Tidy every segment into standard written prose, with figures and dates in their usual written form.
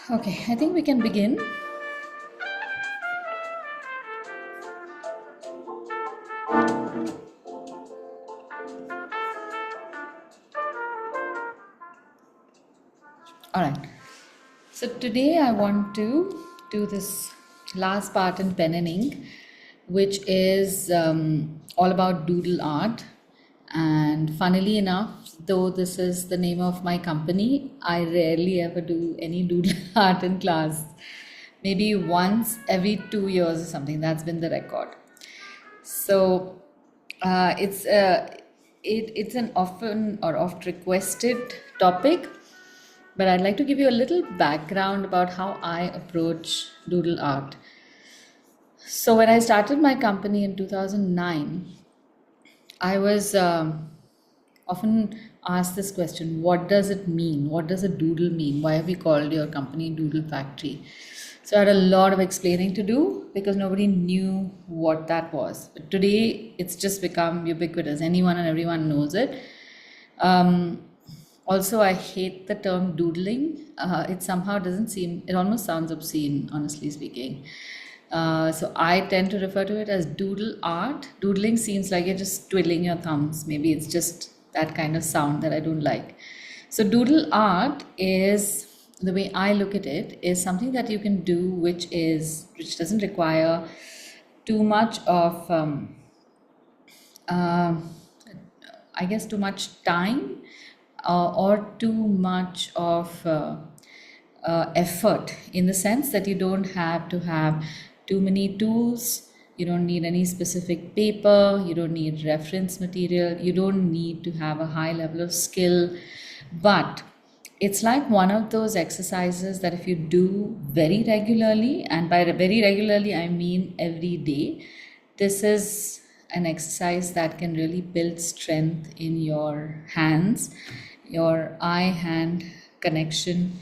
Okay, I think we can begin. All right. So today I want to do this last part in pen and ink, which is all about doodle art. And funnily enough, though this is the name of my company, I rarely ever do any doodle art in class. Maybe once every 2 years or something. That's been the record. So it's it's an often or oft requested topic, but I'd like to give you a little background about how I approach doodle art. So when I started my company in 2009, I was often asked this question: what does it mean? What does a doodle mean? Why have we called your company Doodle Factory? So I had a lot of explaining to do because nobody knew what that was. But today it's just become ubiquitous. Anyone and everyone knows it. Um, Also, I hate the term doodling. It somehow doesn't seem, it almost sounds obscene, honestly speaking. So I tend to refer to it as doodle art. Doodling seems like you're just twiddling your thumbs. Maybe it's just that kind of sound that I don't like. So doodle art is, the way I look at it, is something that you can do which doesn't require too much of uh, I guess too much time or too much of effort, in the sense that you don't have to have too many tools, you don't need any specific paper, you don't need reference material, you don't need to have a high level of skill. But it's like one of those exercises that if you do very regularly, and by very regularly I mean every day, this is an exercise that can really build strength in your hands, your eye hand connection,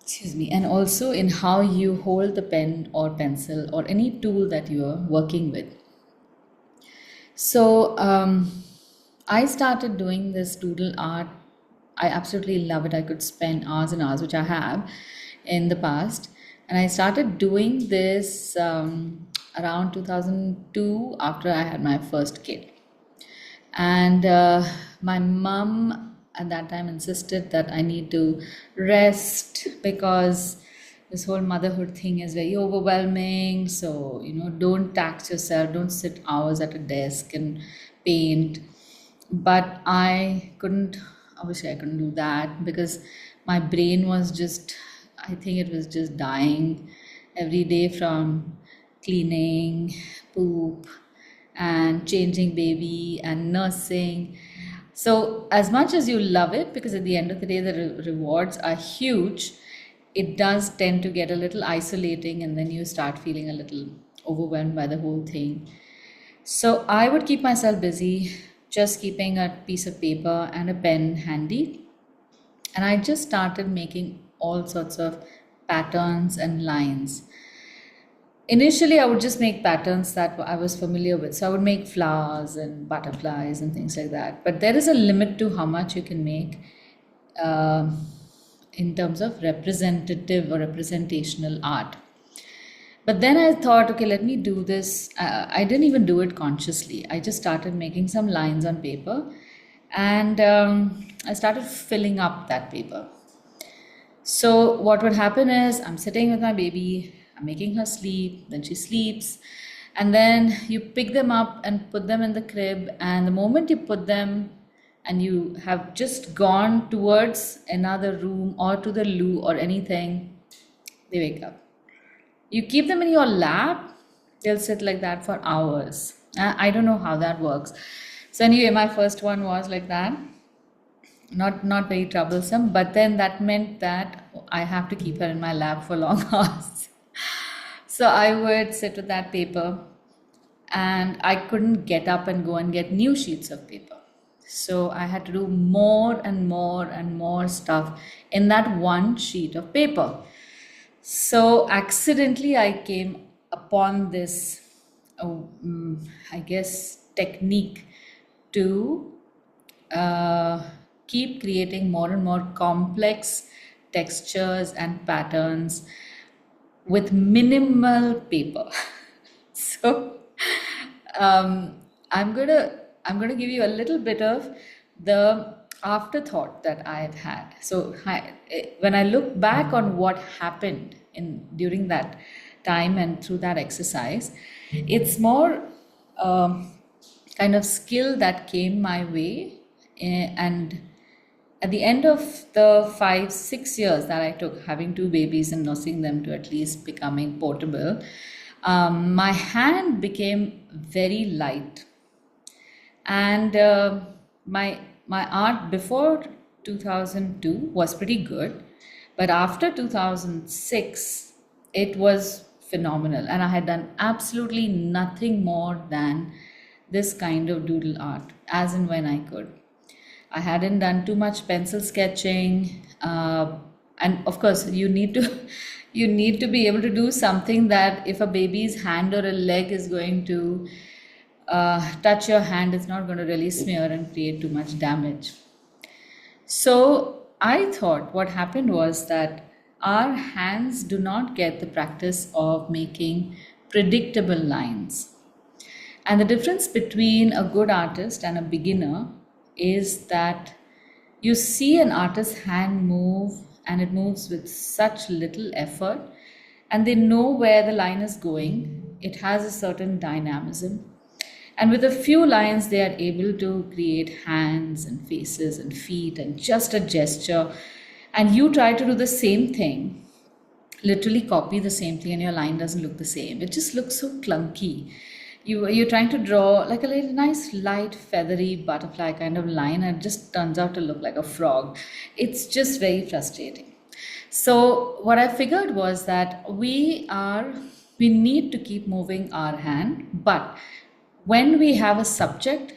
excuse me, and also in how you hold the pen or pencil or any tool that you are working with. So I started doing this doodle art. I absolutely love it. I could spend hours and hours, which I have in the past. And I started doing this around 2002, after I had my first kid. And my mom at that time insisted that I need to rest because this whole motherhood thing is very overwhelming. So, don't tax yourself, don't sit hours at a desk and paint. But I couldn't, obviously, I couldn't do that because my brain was just, I think it was just dying every day from cleaning, poop, and changing baby and nursing. So, as much as you love it, because at the end of the day, the rewards are huge, it does tend to get a little isolating, and then you start feeling a little overwhelmed by the whole thing. So, I would keep myself busy just keeping a piece of paper and a pen handy. And I just started making all sorts of patterns and lines. Initially, I would just make patterns that I was familiar with. So I would make flowers and butterflies and things like that. But there is a limit to how much you can make uh, in terms of representative or representational art. But then I thought, okay, let me do this. I didn't even do it consciously. I just started making some lines on paper, and I started filling up that paper. So what would happen is I'm sitting with my baby, I'm making her sleep, then she sleeps, and then you pick them up and put them in the crib, and the moment you put them and you have just gone towards another room or to the loo or anything, they wake up. You keep them in your lap, they'll sit like that for hours. I don't know how that works. So anyway, my first one was like that, not very troublesome, but then that meant that I have to keep her in my lap for long hours. So I would sit with that paper, and I couldn't get up and go and get new sheets of paper. So I had to do more and more and more stuff in that one sheet of paper. So accidentally, I came upon this, I guess, technique to uh, keep creating more and more complex textures and patterns with minimal paper. So um, I'm gonna give you a little bit of the afterthought that I had had. So when I look back on what happened in during that time and through that exercise, it's more um, kind of skill that came my way, and at the end of the 5 6 years that I took having two babies and nursing them to at least becoming portable, my hand became very light, and my art before 2002 was pretty good, but after 2006 it was phenomenal, and I had done absolutely nothing more than this kind of doodle art as and when I could. I hadn't done too much pencil sketching, and of course, you need to you need to be able to do something that if a baby's hand or a leg is going to touch your hand, it's not going to really smear and create too much damage. So I thought what happened was that our hands do not get the practice of making predictable lines. And the difference between a good artist and a beginner is that you see an artist's hand move, and it moves with such little effort, and they know where the line is going. It has a certain dynamism. And with a few lines, they are able to create hands and faces and feet and just a gesture. And you try to do the same thing, literally copy the same thing, and your line doesn't look the same. It just looks so clunky. You're trying to draw like a little nice light feathery butterfly kind of line, and it just turns out to look like a frog. It's just very frustrating. So what I figured was that we need to keep moving our hand, but when we have a subject,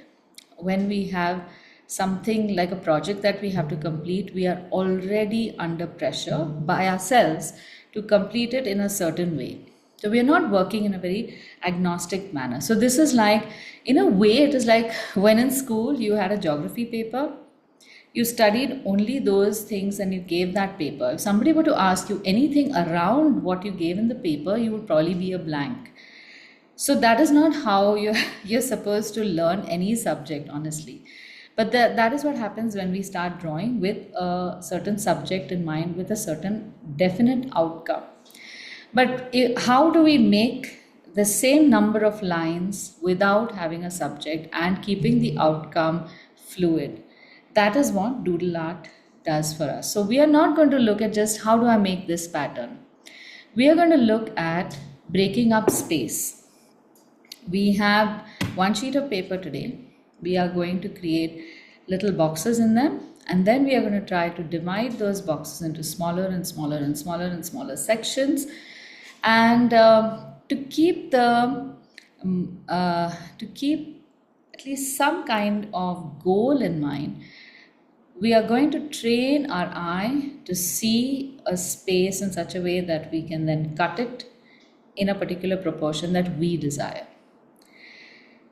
when we have something like a project that we have to complete, we are already under pressure by ourselves to complete it in a certain way. So we are not working in a very agnostic manner. So this is like, in a way, it is like when in school you had a geography paper, you studied only those things and you gave that paper. If somebody were to ask you anything around what you gave in the paper, you would probably be a blank. So that is not how you're supposed to learn any subject, honestly. But that is what happens when we start drawing with a certain subject in mind, with a certain definite outcome. But how do we make the same number of lines without having a subject and keeping the outcome fluid? That is what doodle art does for us. So we are not going to look at just how do I make this pattern. We are going to look at breaking up space. We have one sheet of paper today. We are going to create little boxes in them, and then we are going to try to divide those boxes into smaller and smaller and smaller and smaller sections. And to keep at least some kind of goal in mind, we are going to train our eye to see a space in such a way that we can then cut it in a particular proportion that we desire.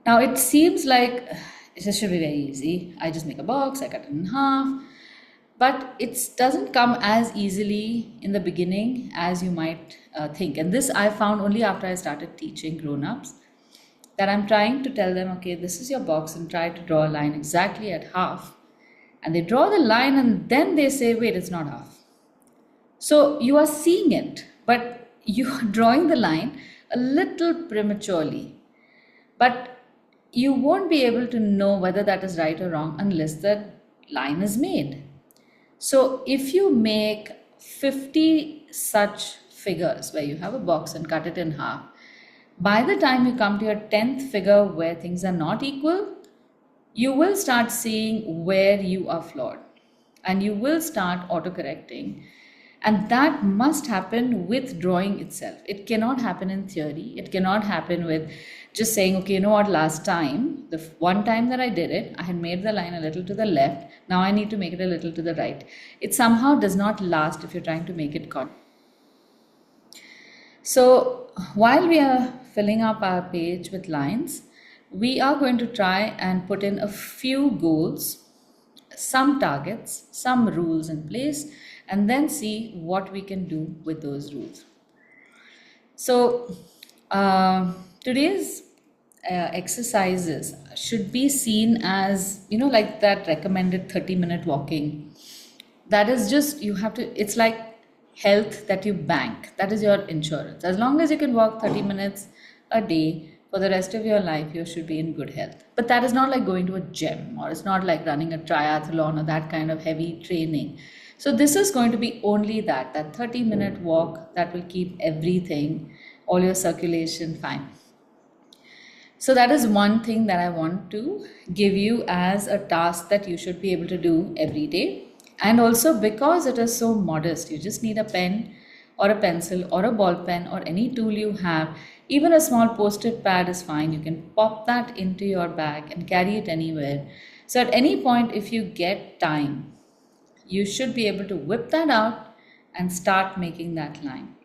Now it seems like it should be very easy. I just make a box, I cut it in half. But it doesn't come as easily in the beginning as you might think. And this I found only after I started teaching grown-ups, that I'm trying to tell them, okay, this is your box, and try to draw a line exactly at half. And they draw the line and then they say, wait, it's not half. So you are seeing it, but you are drawing the line a little prematurely. But you won't be able to know whether that is right or wrong unless the line is made. So if you make 50 such figures where you have a box and cut it in half, by the time you come to your 10th figure where things are not equal, you will start seeing where you are flawed, and you will start autocorrecting. And that must happen with drawing itself. It cannot happen in theory. It cannot happen with just saying, okay, you know what, last time, the one time that I did it, I had made the line a little to the left. Now I need to make it a little to the right. It somehow does not last if you're trying to make it cut. So while we are filling up our page with lines, we are going to try and put in a few goals some targets, some rules in place, and then see what we can do with those rules. So, today's exercises should be seen as, like that recommended 30-minute walking. That is just, you have to, it's like health that you bank. That is your insurance. As long as you can walk 30 minutes a day for the rest of your life, you should be in good health. But that is not like going to a gym, or it's not like running a triathlon or that kind of heavy training. So this is going to be only that 30-minute walk that will keep everything, all your circulation fine. So that is one thing that I want to give you as a task that you should be able to do every day. And also, because it is so modest, you just need a pen or a pencil or a ball pen or any tool you have. Even a small post-it pad is fine. You can pop that into your bag and carry it anywhere. So at any point, if you get time, you should be able to whip that out and start making that line.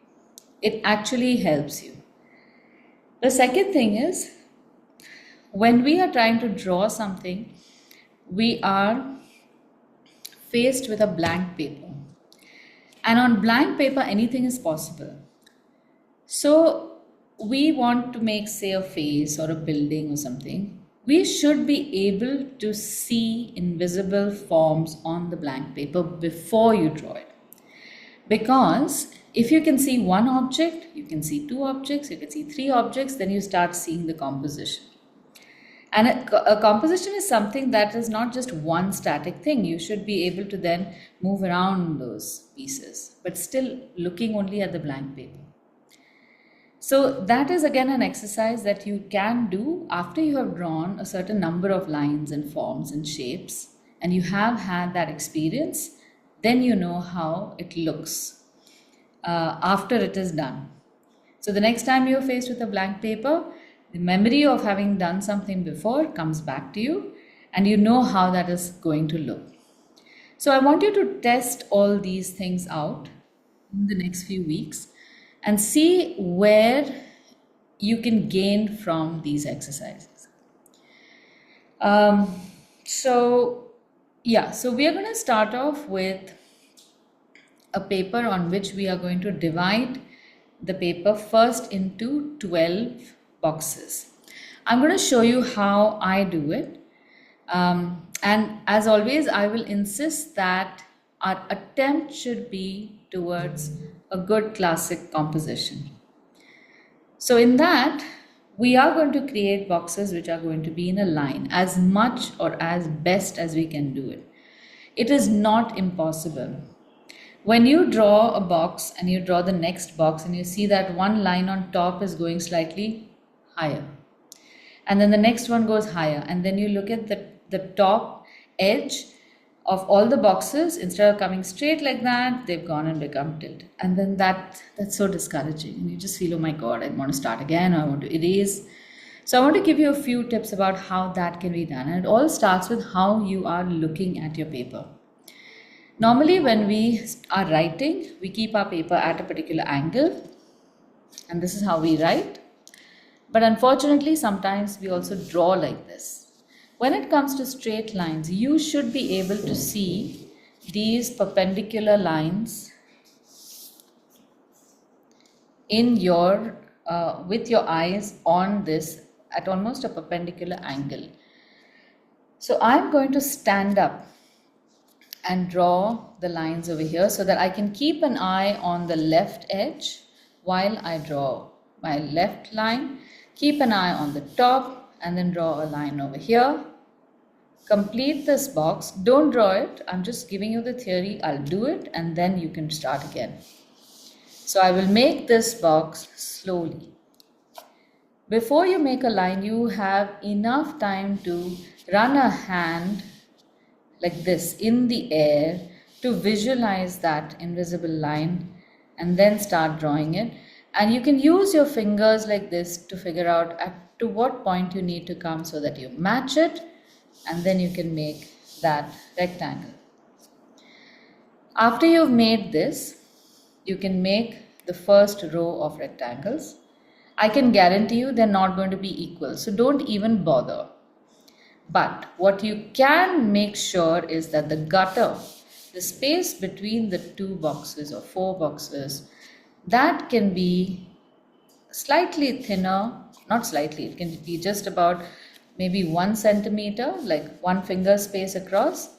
It actually helps you. The second thing is, when we are trying to draw something, we are faced with a blank paper. And on blank paper, anything is possible. So we want to make, say, a face or a building or something. We should be able to see invisible forms on the blank paper before you draw it. Because if you can see one object, you can see two objects, you can see three objects, then you start seeing the composition. And a composition is something that is not just one static thing. You should be able to then move around those pieces, but still looking only at the blank paper. So that is again an exercise that you can do after you have drawn a certain number of lines and forms and shapes, and you have had that experience. Then you know how it looks after it is done. So the next time you're faced with a blank paper, the memory of having done something before comes back to you, and you know how that is going to look. So I want you to test all these things out in the next few weeks and see where you can gain from these exercises. So we are going to start off with a paper on which we are going to divide the paper first into 12 boxes. I'm going to show you how I do it. And as always, I will insist that our attempt should be towards a good classic composition. So in that, we are going to create boxes which are going to be in a line as much or as best as we can do it. It is not impossible. When you draw a box and you draw the next box and you see that one line on top is going slightly higher, and then the next one goes higher, and then you look at the top edge of all the boxes, instead of coming straight like that, they've gone and become tilted, and then that's so discouraging, and you just feel, oh my god, I want to start again, or I want to erase. So I want to give you a few tips about how that can be done, and it all starts with how you are looking at your paper. Normally when we are writing, we keep our paper at a particular angle, and this is how we write. But unfortunately, sometimes we also draw like this. When it comes to straight lines, you should be able to see these perpendicular lines in your with your eyes on this at almost a perpendicular angle. So I'm going to stand up and draw the lines over here so that I can keep an eye on the left edge while I draw my left line. Keep an eye on the top and then draw a line over here. Complete this box. Don't draw it. I'm just giving you the theory. I'll do it and then you can start again. So I will make this box slowly. Before you make a line, you have enough time to run a hand like this in the air to visualize that invisible line and then start drawing it. And you can use your fingers like this to figure out to what point you need to come so that you match it, and then you can make that rectangle. After you've made this, you can make the first row of rectangles. I can guarantee you they're not going to be equal, so don't even bother. But what you can make sure is that the gutter, the space between the two boxes or four boxes, that can be slightly thinner, not slightly, it can be just about maybe 1 centimeter, like one finger space across,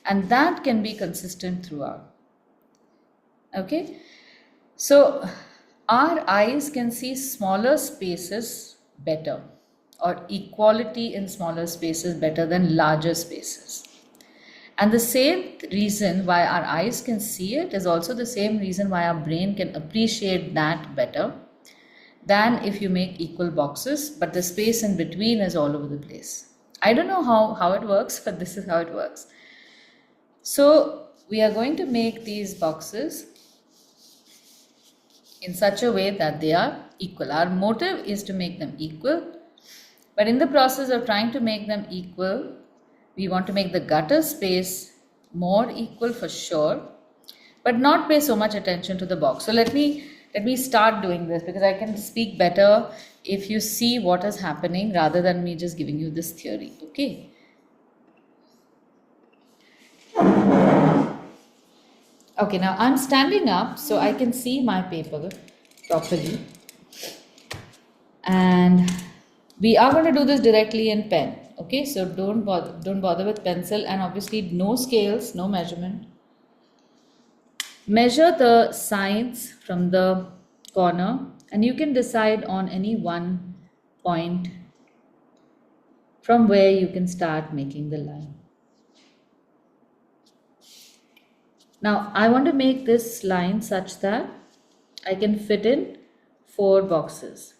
and that can be consistent throughout. Okay, so our eyes can see smaller spaces better, or equality in smaller spaces better than larger spaces. And the same reason why our eyes can see it is also the same reason why our brain can appreciate that better than if you make equal boxes, but the space in between is all over the place. I don't know how it works, but this is how it works. So we are going to make these boxes in such a way that they are equal. Our motive is to make them equal, but in the process of trying to make them equal, we want to make the gutter space more equal for sure, but not pay so much attention to the box. So let me start doing this, because I can speak better if you see what is happening rather than me just giving you this theory. Okay. Okay, now I'm standing up so I can see my paper properly. And we are going to do this directly in pen. Okay, so don't bother with pencil, and obviously no scales, no measurement. Measure the sides from the corner, and you can decide on any one point from where you can start making the line. Now I want to make this line such that I can fit in 4 boxes.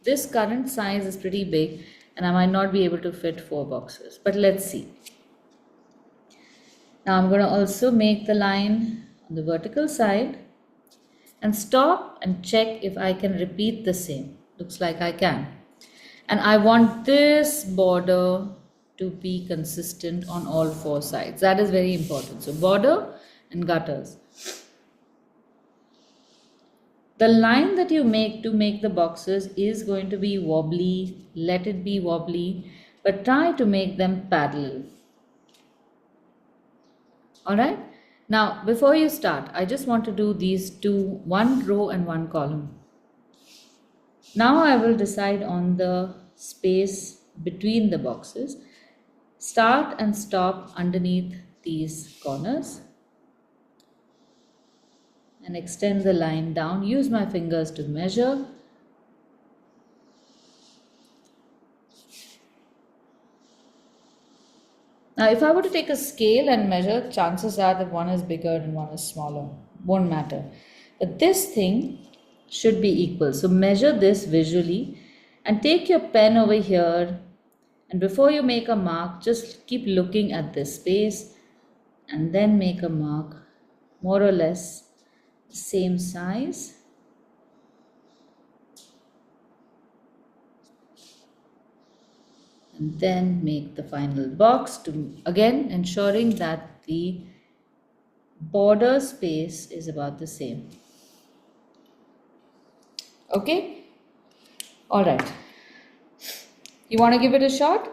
This current size is pretty big and I might not be able to fit 4 boxes, but let's see. Now I'm going to also make the line on the vertical side and stop and check if I can repeat the same. Looks like I can. And I want this border to be consistent on all 4 sides. That is very important. So border and gutters. The line that you make to make the boxes is going to be wobbly. Let it be wobbly, but try to make them parallel. Alright, now before you start, I just want to do these two, one row and one column. Now I will decide on the space between the boxes. Start and stop underneath these corners and extend the line down. Use my fingers to measure. Now if I were to take a scale and measure, chances are that one is bigger and one is smaller. Won't matter. But this thing should be equal. So measure this visually and take your pen over here, and before you make a mark, just keep looking at this space and then make a mark more or less the same size. And then make the final box, to again ensuring that the border space is about the same. Okay? Alright. You want to give it a shot?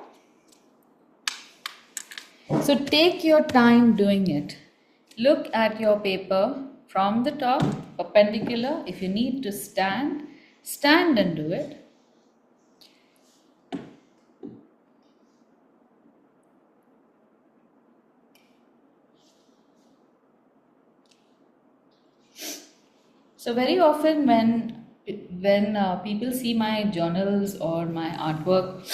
So take your time doing it. Look at your paper from the top, perpendicular. If you need to stand, stand and do it. So very often when people see my journals or my artwork,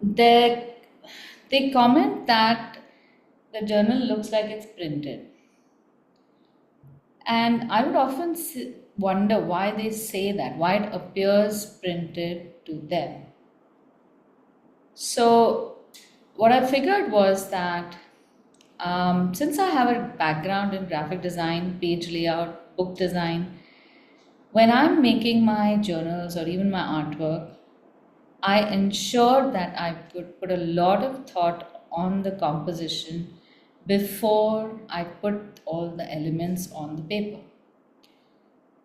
they comment that the journal looks like it's printed. And I would often wonder why they say that, why it appears printed to them. So what I figured was that since I have a background in graphic design, page layout, book design, when I'm making my journals or even my artwork, I ensure that I put a lot of thought on the composition before I put all the elements on the paper.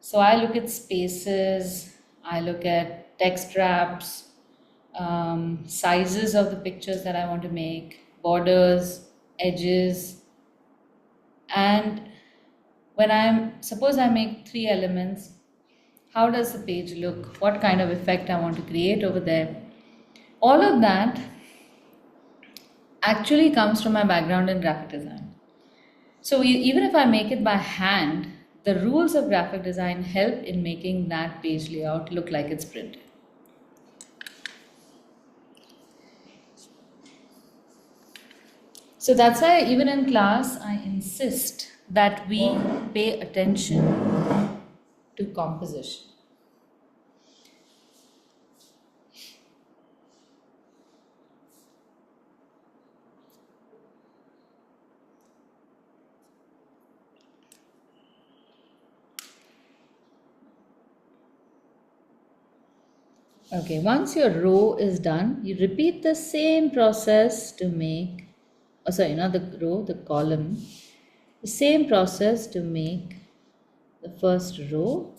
So I look at spaces, I look at text wraps, sizes of the pictures that I want to make, borders, edges, and when suppose I make three elements, how does the page look? What kind of effect I want to create over there? All of that actually comes from my background in graphic design. So even if I make it by hand, the rules of graphic design help in making that page layout look like it's printed. So that's why even in class, I insist that we pay attention to composition. Okay, once your row is done, you repeat the same process to make, oh sorry, not the row, the column. The same process to make the first row.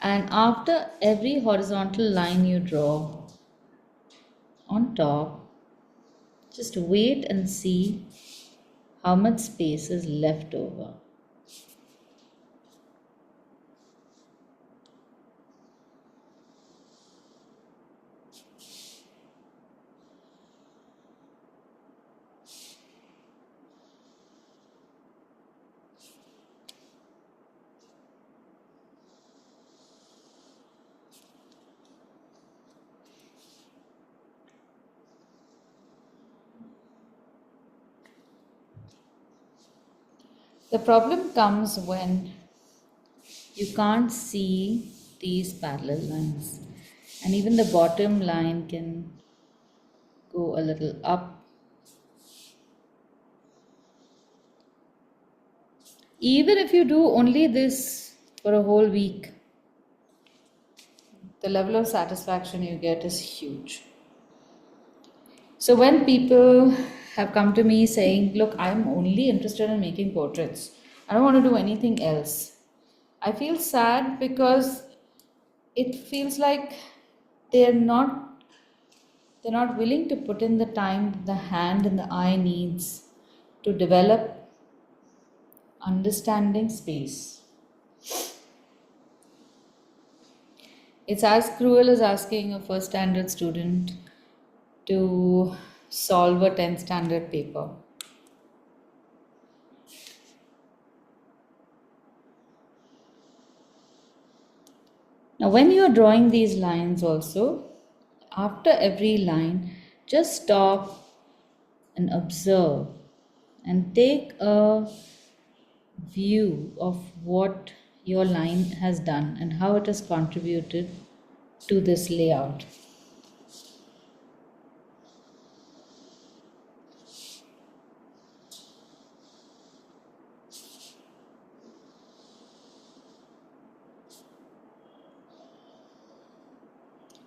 And after every horizontal line you draw on top, just wait and see how much space is left over. The problem comes when you can't see these parallel lines, and even the bottom line can go a little up. Even if you do only this for a whole week, the level of satisfaction you get is huge. So when people have come to me saying, look, I'm only interested in making portraits, I don't want to do anything else, I feel sad because it feels like they're not willing to put in the time the hand and the eye needs to develop understanding space. It's as cruel as asking a first standard student to solve a 10th standard paper. Now, when you are drawing these lines also, after every line, just stop and observe and take a view of what your line has done and how it has contributed to this layout.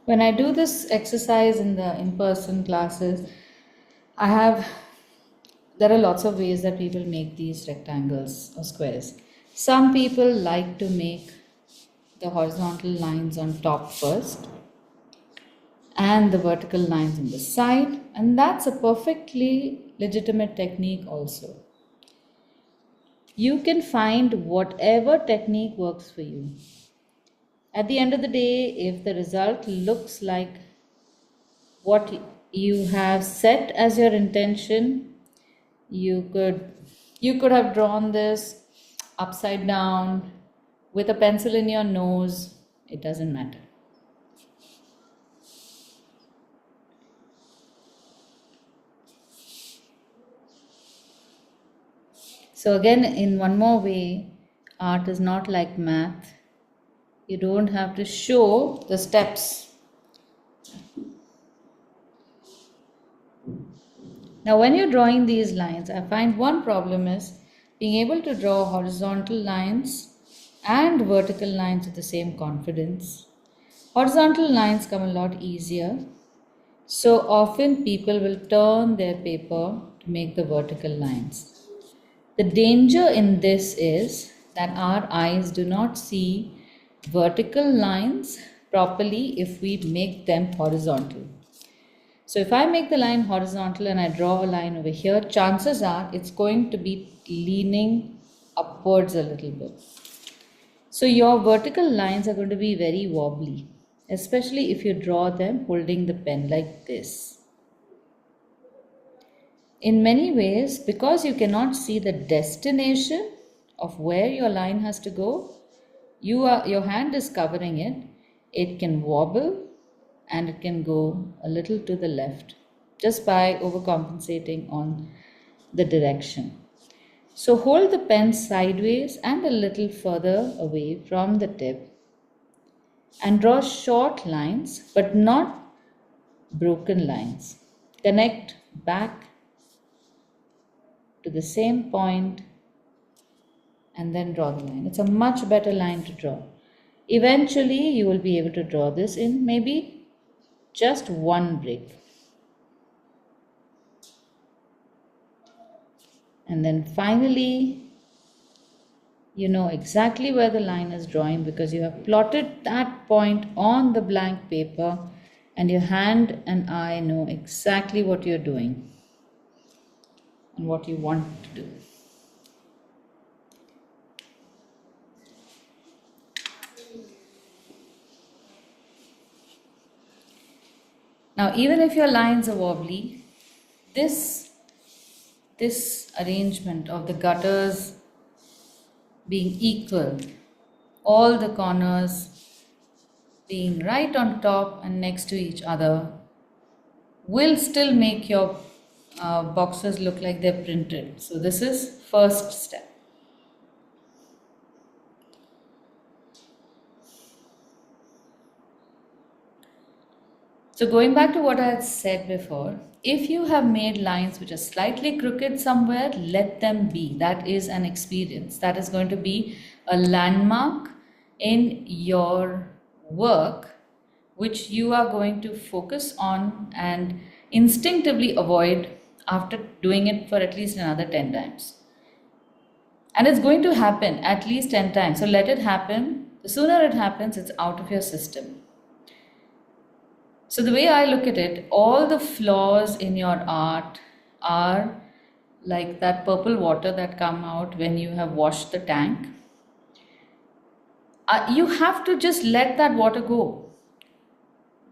When I do this exercise in the in-person classes, there are lots of ways that people make these rectangles or squares. Some people like to make the horizontal lines on top first and the vertical lines on the side, and that's a perfectly legitimate technique also. You can find whatever technique works for you. At the end of the day, if the result looks like what you have set as your intention, you could have drawn this upside down with a pencil in your nose. It doesn't matter. So again, in one more way, art is not like math. You don't have to show the steps. Now, when you're drawing these lines, I find one problem is being able to draw horizontal lines and vertical lines with the same confidence. Horizontal lines come a lot easier. So often people will turn their paper to make the vertical lines. The danger in this is that our eyes do not see vertical lines properly if we make them horizontal. So if I make the line horizontal and I draw a line over here, chances are it's going to be leaning upwards a little bit. So your vertical lines are going to be very wobbly, especially if you draw them holding the pen like this. In many ways, because you cannot see the destination of where your line has to go, your hand is covering it. It can wobble and it can go a little to the left just by overcompensating on the direction. So hold the pen sideways and a little further away from the tip and draw short lines but not broken lines. Connect back to the same point and then draw the line. It's a much better line to draw. Eventually, you will be able to draw this in maybe just one break. And then finally, you know exactly where the line is drawing because you have plotted that point on the blank paper and your hand and eye know exactly what you're doing and what you want to do. Now, even if your lines are wobbly, this arrangement of the gutters being equal, all the corners being right on top and next to each other, will still make your boxes look like they're printed. So this is first step. So going back to what I had said before, if you have made lines which are slightly crooked somewhere, let them be. That is an experience. That is going to be a landmark in your work, which you are going to focus on and instinctively avoid after doing it for at least another 10 times. And it's going to happen at least 10 times. So let it happen. The sooner it happens, it's out of your system. So the way I look at it, all the flaws in your art are like that purple water that come out when you have washed the tank. You have to just let that water go.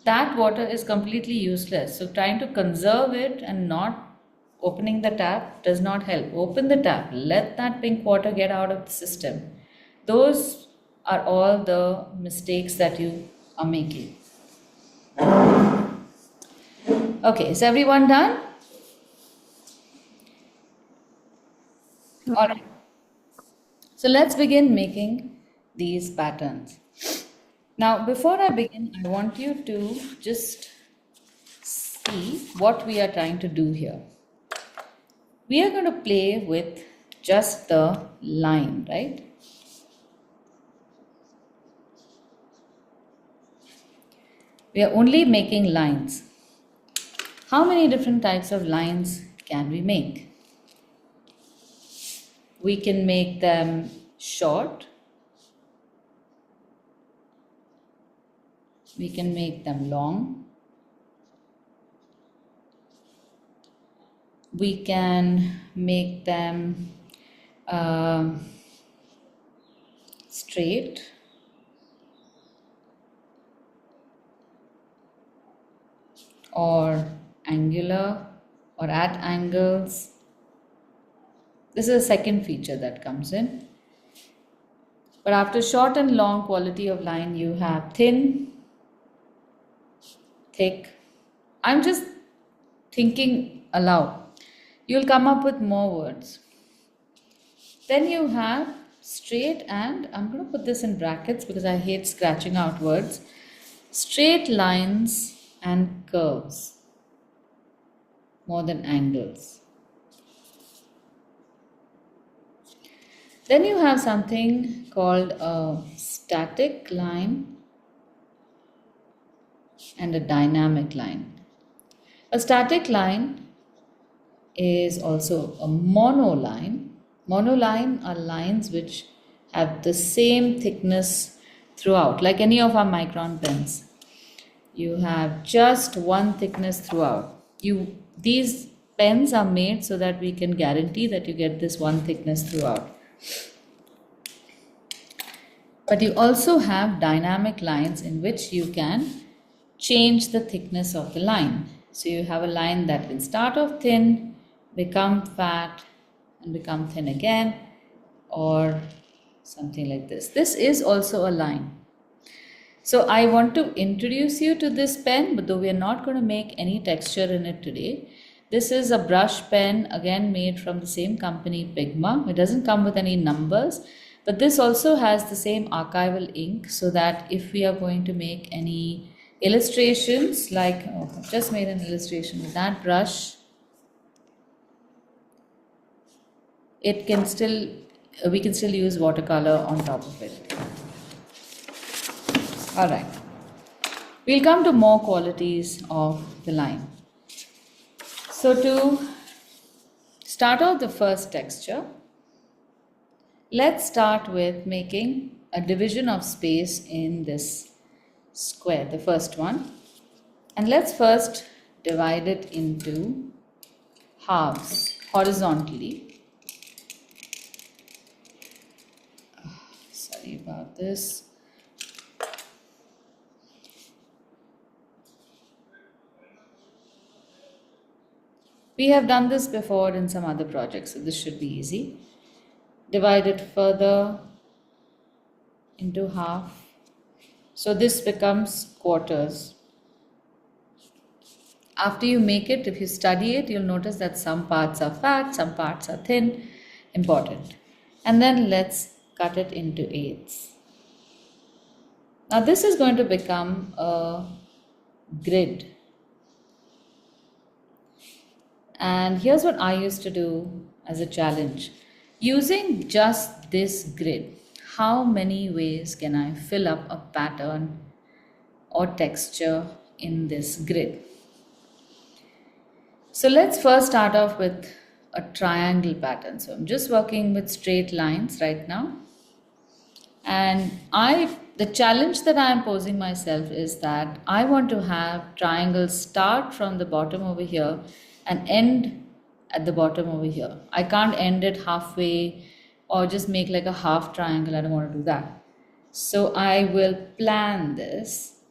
That water is completely useless. So trying to conserve it and not opening the tap does not help. Open the tap. Let that pink water get out of the system. Those are all the mistakes that you are making. Okay, is everyone done? All right. So let's begin making these patterns. Now, before I begin, I want you to just see what we are trying to do here. We are going to play with just the line, right? We are only making lines. How many different types of lines can we make? We can make them short. We can make them long. We can make them straight. Or angular or at angles. This is a second feature that comes in. But after short and long quality of line, you have thin, thick. I'm just thinking aloud. You'll come up with more words. Then you have straight and, I'm going to put this in brackets because I hate scratching out words, straight lines and curves more than angles. Then you have something called a static line and a dynamic line. A static line is also a monoline. Monoline are lines which have the same thickness throughout, like any of our micron pens. You have just one thickness throughout. These pens are made so that we can guarantee that you get this one thickness throughout. But you also have dynamic lines in which you can change the thickness of the line. So you have a line that can start off thin, become fat, and become thin again, or something like this. This is also a line. So I want to introduce you to this pen, but though we are not going to make any texture in it today. This is a brush pen, again made from the same company, Pigma. It doesn't come with any numbers, but this also has the same archival ink, so that if we are going to make any illustrations, like I've just made an illustration with that brush, we can still use watercolor on top of it. All right, we'll come to more qualities of the line. So to start out the first texture, let's start with making a division of space in this square, the first one. And let's first divide it into halves horizontally. Sorry about this. We have done this before in some other projects, so this should be easy. Divide it further into half. So this becomes quarters. After you make it, if you study it, you'll notice that some parts are fat, some parts are thin. Important. And then let's cut it into eighths. Now this is going to become a grid. And here's what I used to do as a challenge. Using just this grid, how many ways can I fill up a pattern or texture in this grid? So let's first start off with a triangle pattern. So I'm just working with straight lines right now. And the challenge that I am posing myself is that I want to have triangles start from the bottom over here and end at the bottom over here. I can't end it halfway or just make like a half triangle. I don't want to do that. So I will plan this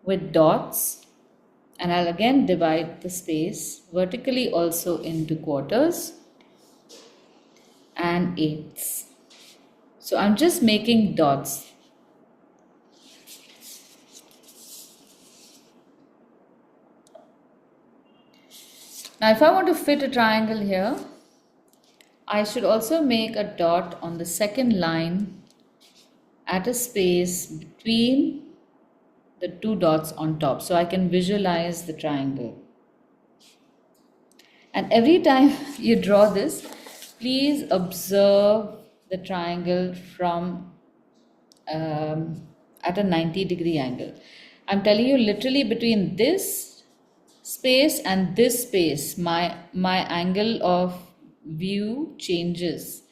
with dots, and I'll again divide the space vertically also into quarters and eighths. So I'm just making dots. Now if I want to fit a triangle here, I should also make a dot on the second line at a space between the two dots on top, so I can visualize the triangle. And every time you draw this, please observe the triangle from at a 90-degree angle. I'm telling you, literally between this space and this space, my angle of view changes,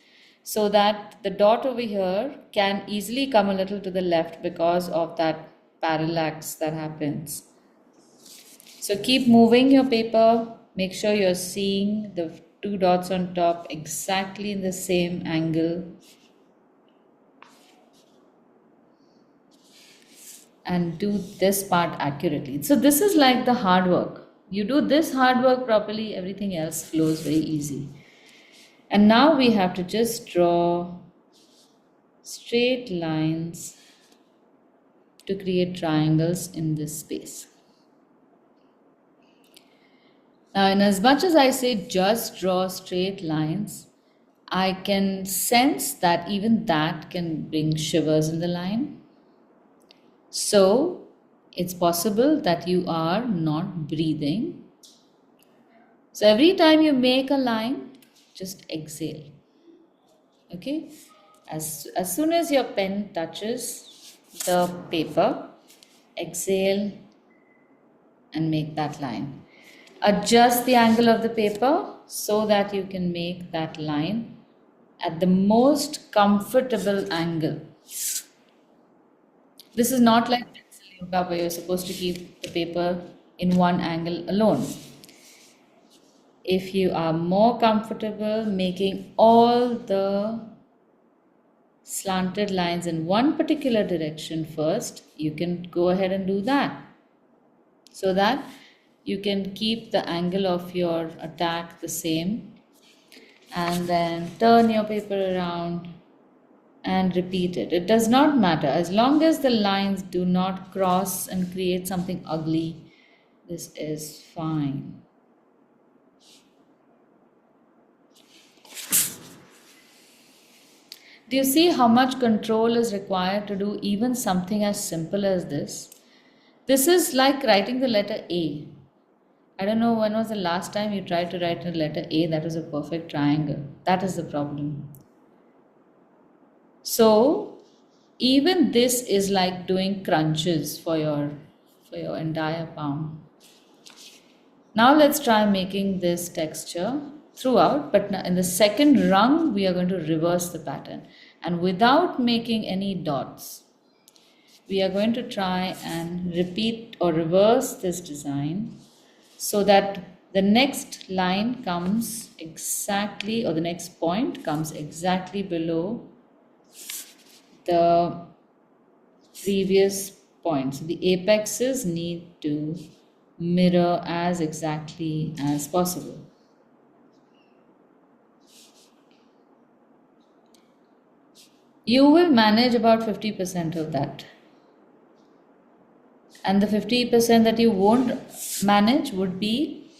so that the dot over here can easily come a little to the left because of that parallax that happens. So keep moving your paper, make sure you're seeing the two dots on top exactly in the same angle, and do this part accurately. So this is like the hard work. You do this hard work properly, everything else flows very easy. And now we have to just draw straight lines to create triangles in this space. Now, in as much as I say just draw straight lines, I can sense that even that can bring shivers in the line. So it's possible that you are not breathing. So every time you make a line, just exhale. Okay? As soon as your pen touches the paper, exhale and make that line. Adjust the angle of the paper so that you can make that line at the most comfortable angle. This is not like pencil yoga where you're supposed to keep the paper in one angle alone. If you are more comfortable making all the slanted lines in one particular direction first, you can go ahead and do that so that you can keep the angle of your attack the same, and then turn your paper around and repeat it. It does not matter as long as the lines do not cross and create something ugly. This is fine. Do you see how much control is required to do even something as simple as this? This is like writing the letter A. I don't know when was the last time you tried to write a letter A that was a perfect triangle. That is the problem. So, even this is like doing crunches for your entire palm. Now let's try making this texture throughout, but in the second rung we are going to reverse the pattern, and without making any dots we are going to try and repeat or reverse this design so that the next line comes exactly, or the next point comes exactly below the previous points. The apexes need to mirror as exactly as possible. You will manage about 50% of that. And the 50% that you won't manage would be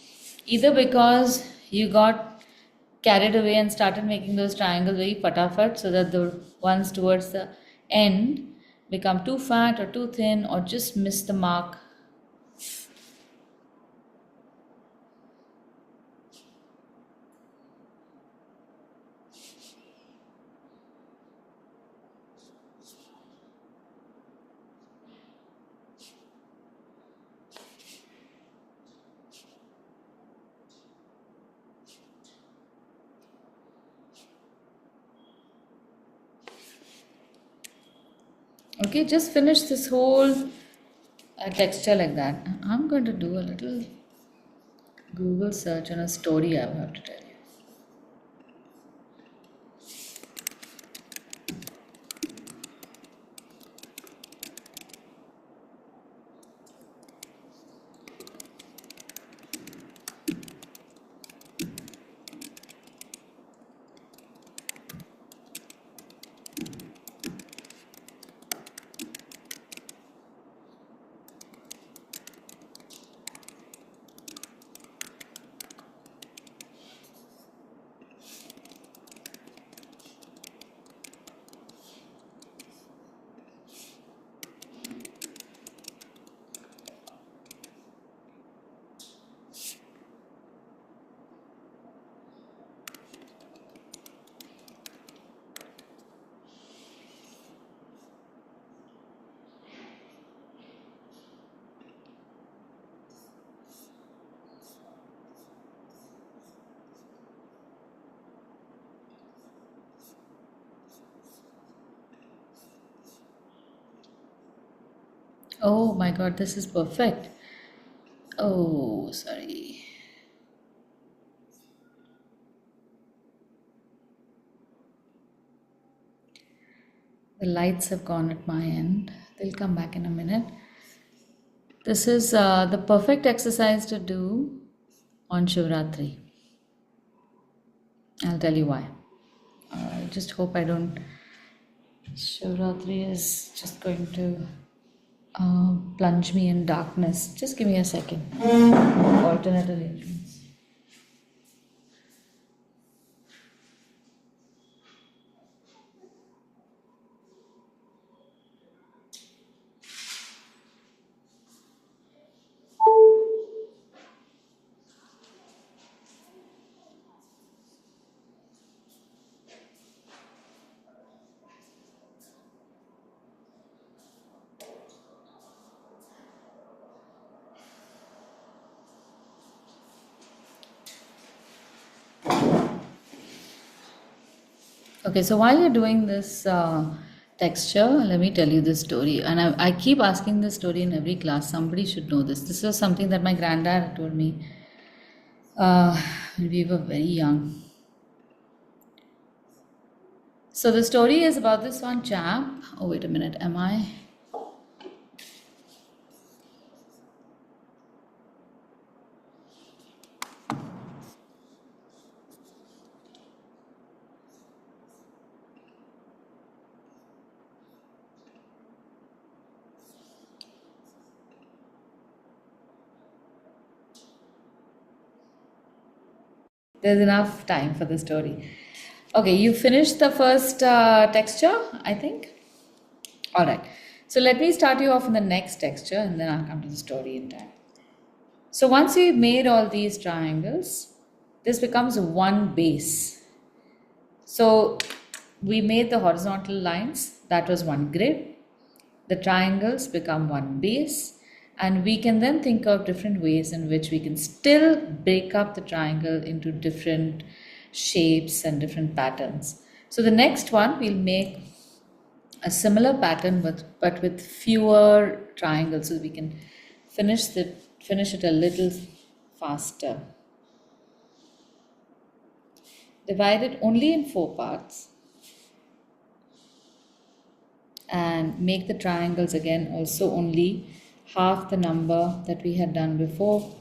either because you got carried away and started making those triangles very fatafat so that the ones towards the end become too fat or too thin or just miss the mark. Okay, just finish this whole texture like that. I'm going to do a little Google search on a story I have to tell you. Oh my god, this is perfect. Oh, sorry. The lights have gone at my end. They'll come back in a minute. This is the perfect exercise to do on Shivratri. I'll tell you why. I just hope I don't. Shivratri is just going to plunge me in darkness. Just give me a second. Alternate arrangements. Okay, so while you're doing this Texture. Let me tell you this story. And I keep asking this story in every class. Somebody should know this. This was something that my granddad told me when we were very young. So the story is about this one chap. Oh, wait a minute. Am I? There's enough time for the story. Okay, you finished the first texture, I think. All right. So let me start you off in the next texture and then I'll come to the story in time. So once we've made all these triangles, this becomes one base. So we made the horizontal lines, that was one grid. The triangles become one base, and we can then think of different ways in which we can still break up the triangle into different shapes and different patterns. So the next one, we'll make a similar pattern but with fewer triangles, so we can finish it a little faster. Divide it only in 4 parts and make the triangles again also only half the number that we had done before.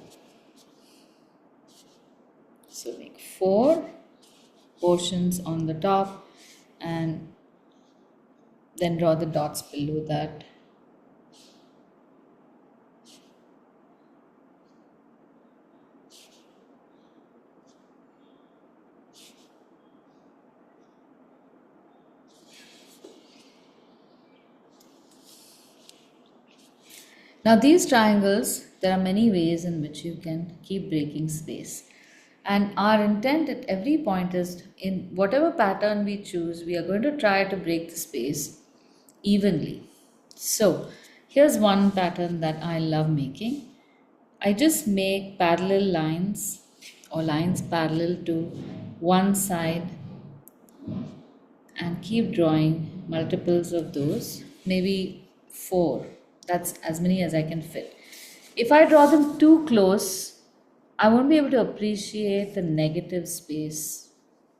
So make 4 portions on the top and then draw the dots below that. Now these triangles, there are many ways in which you can keep breaking space. And our intent at every point is, in whatever pattern we choose, we are going to try to break the space evenly. So here's one pattern that I love making. I just make parallel lines or lines parallel to one side and keep drawing multiples of those, maybe 4. That's as many as I can fit. If I draw them too close, I won't be able to appreciate the negative space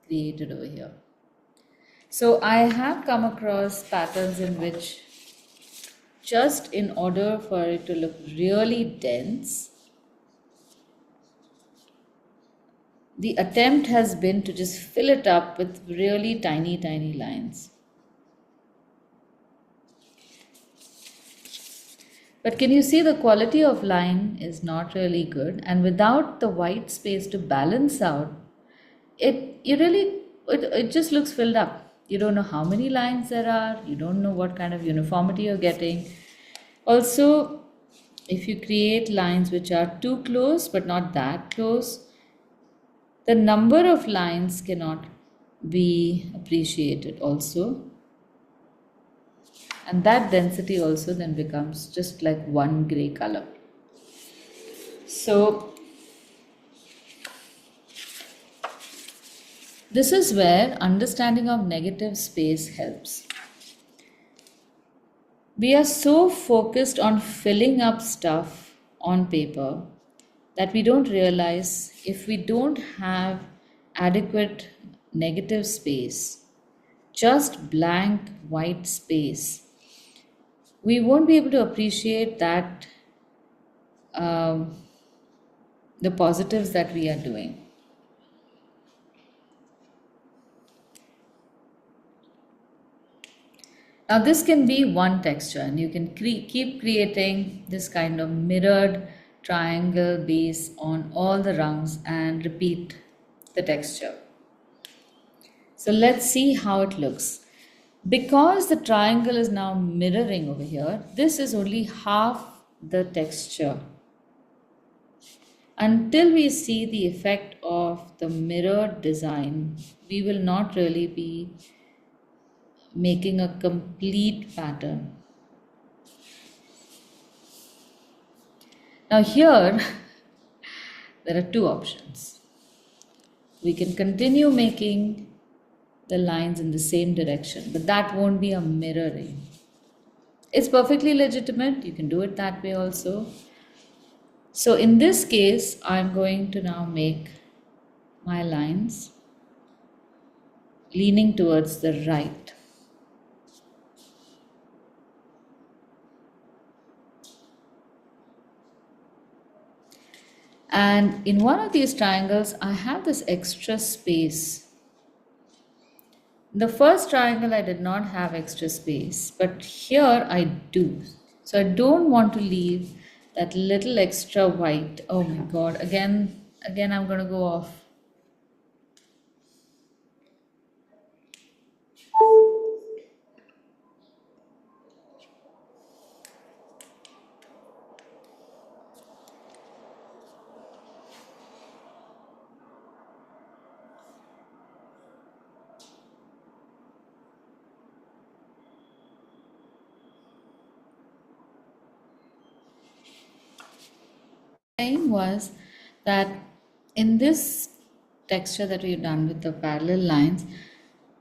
created over here. So I have come across patterns in which, just in order for it to look really dense, the attempt has been to just fill it up with really tiny lines. But can you see the quality of line is not really good, and without the white space to balance out, it just looks filled up. You don't know how many lines there are, you don't know what kind of uniformity you're getting. Also, if you create lines which are too close but not that close, the number of lines cannot be appreciated also. And that density also then becomes just like one gray color. So this is where understanding of negative space helps. We are so focused on filling up stuff on paper that we don't realize, if we don't have adequate negative space, just blank white space, we won't be able to appreciate that the positives that we are doing. Now this can be one texture, and you can keep creating this kind of mirrored triangle base on all the rungs and repeat the texture. So let's see how it looks. Because the triangle is now mirroring over here, this is only half the texture. Until we see the effect of the mirrored design, we will not really be making a complete pattern. Now here, there are 2 options. We can continue making the lines in the same direction, but that won't be a mirroring. It's perfectly legitimate. You can do it that way also. So in this case, I'm going to now make my lines leaning towards the right. And in one of these triangles, I have this extra space. The first triangle, I did not have extra space, but here I do. So I don't want to leave that little extra white. Oh my God, again, I'm going to go off. Saying was that in this texture that we've done with the parallel lines,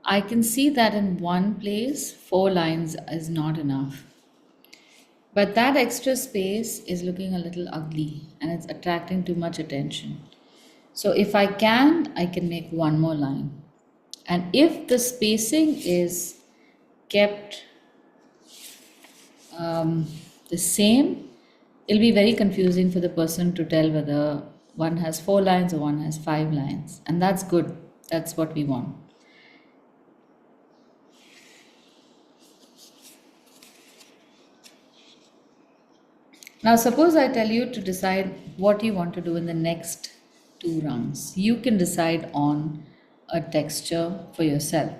I can see that in one place, 4 lines is not enough. But that extra space is looking a little ugly and it's attracting too much attention. So if I can make one more line. And if the spacing is kept the same, it'll be very confusing for the person to tell whether one has 4 lines or one has 5 lines. And that's good. That's what we want. Now, suppose I tell you to decide what you want to do in the next 2 rungs. You can decide on a texture for yourself.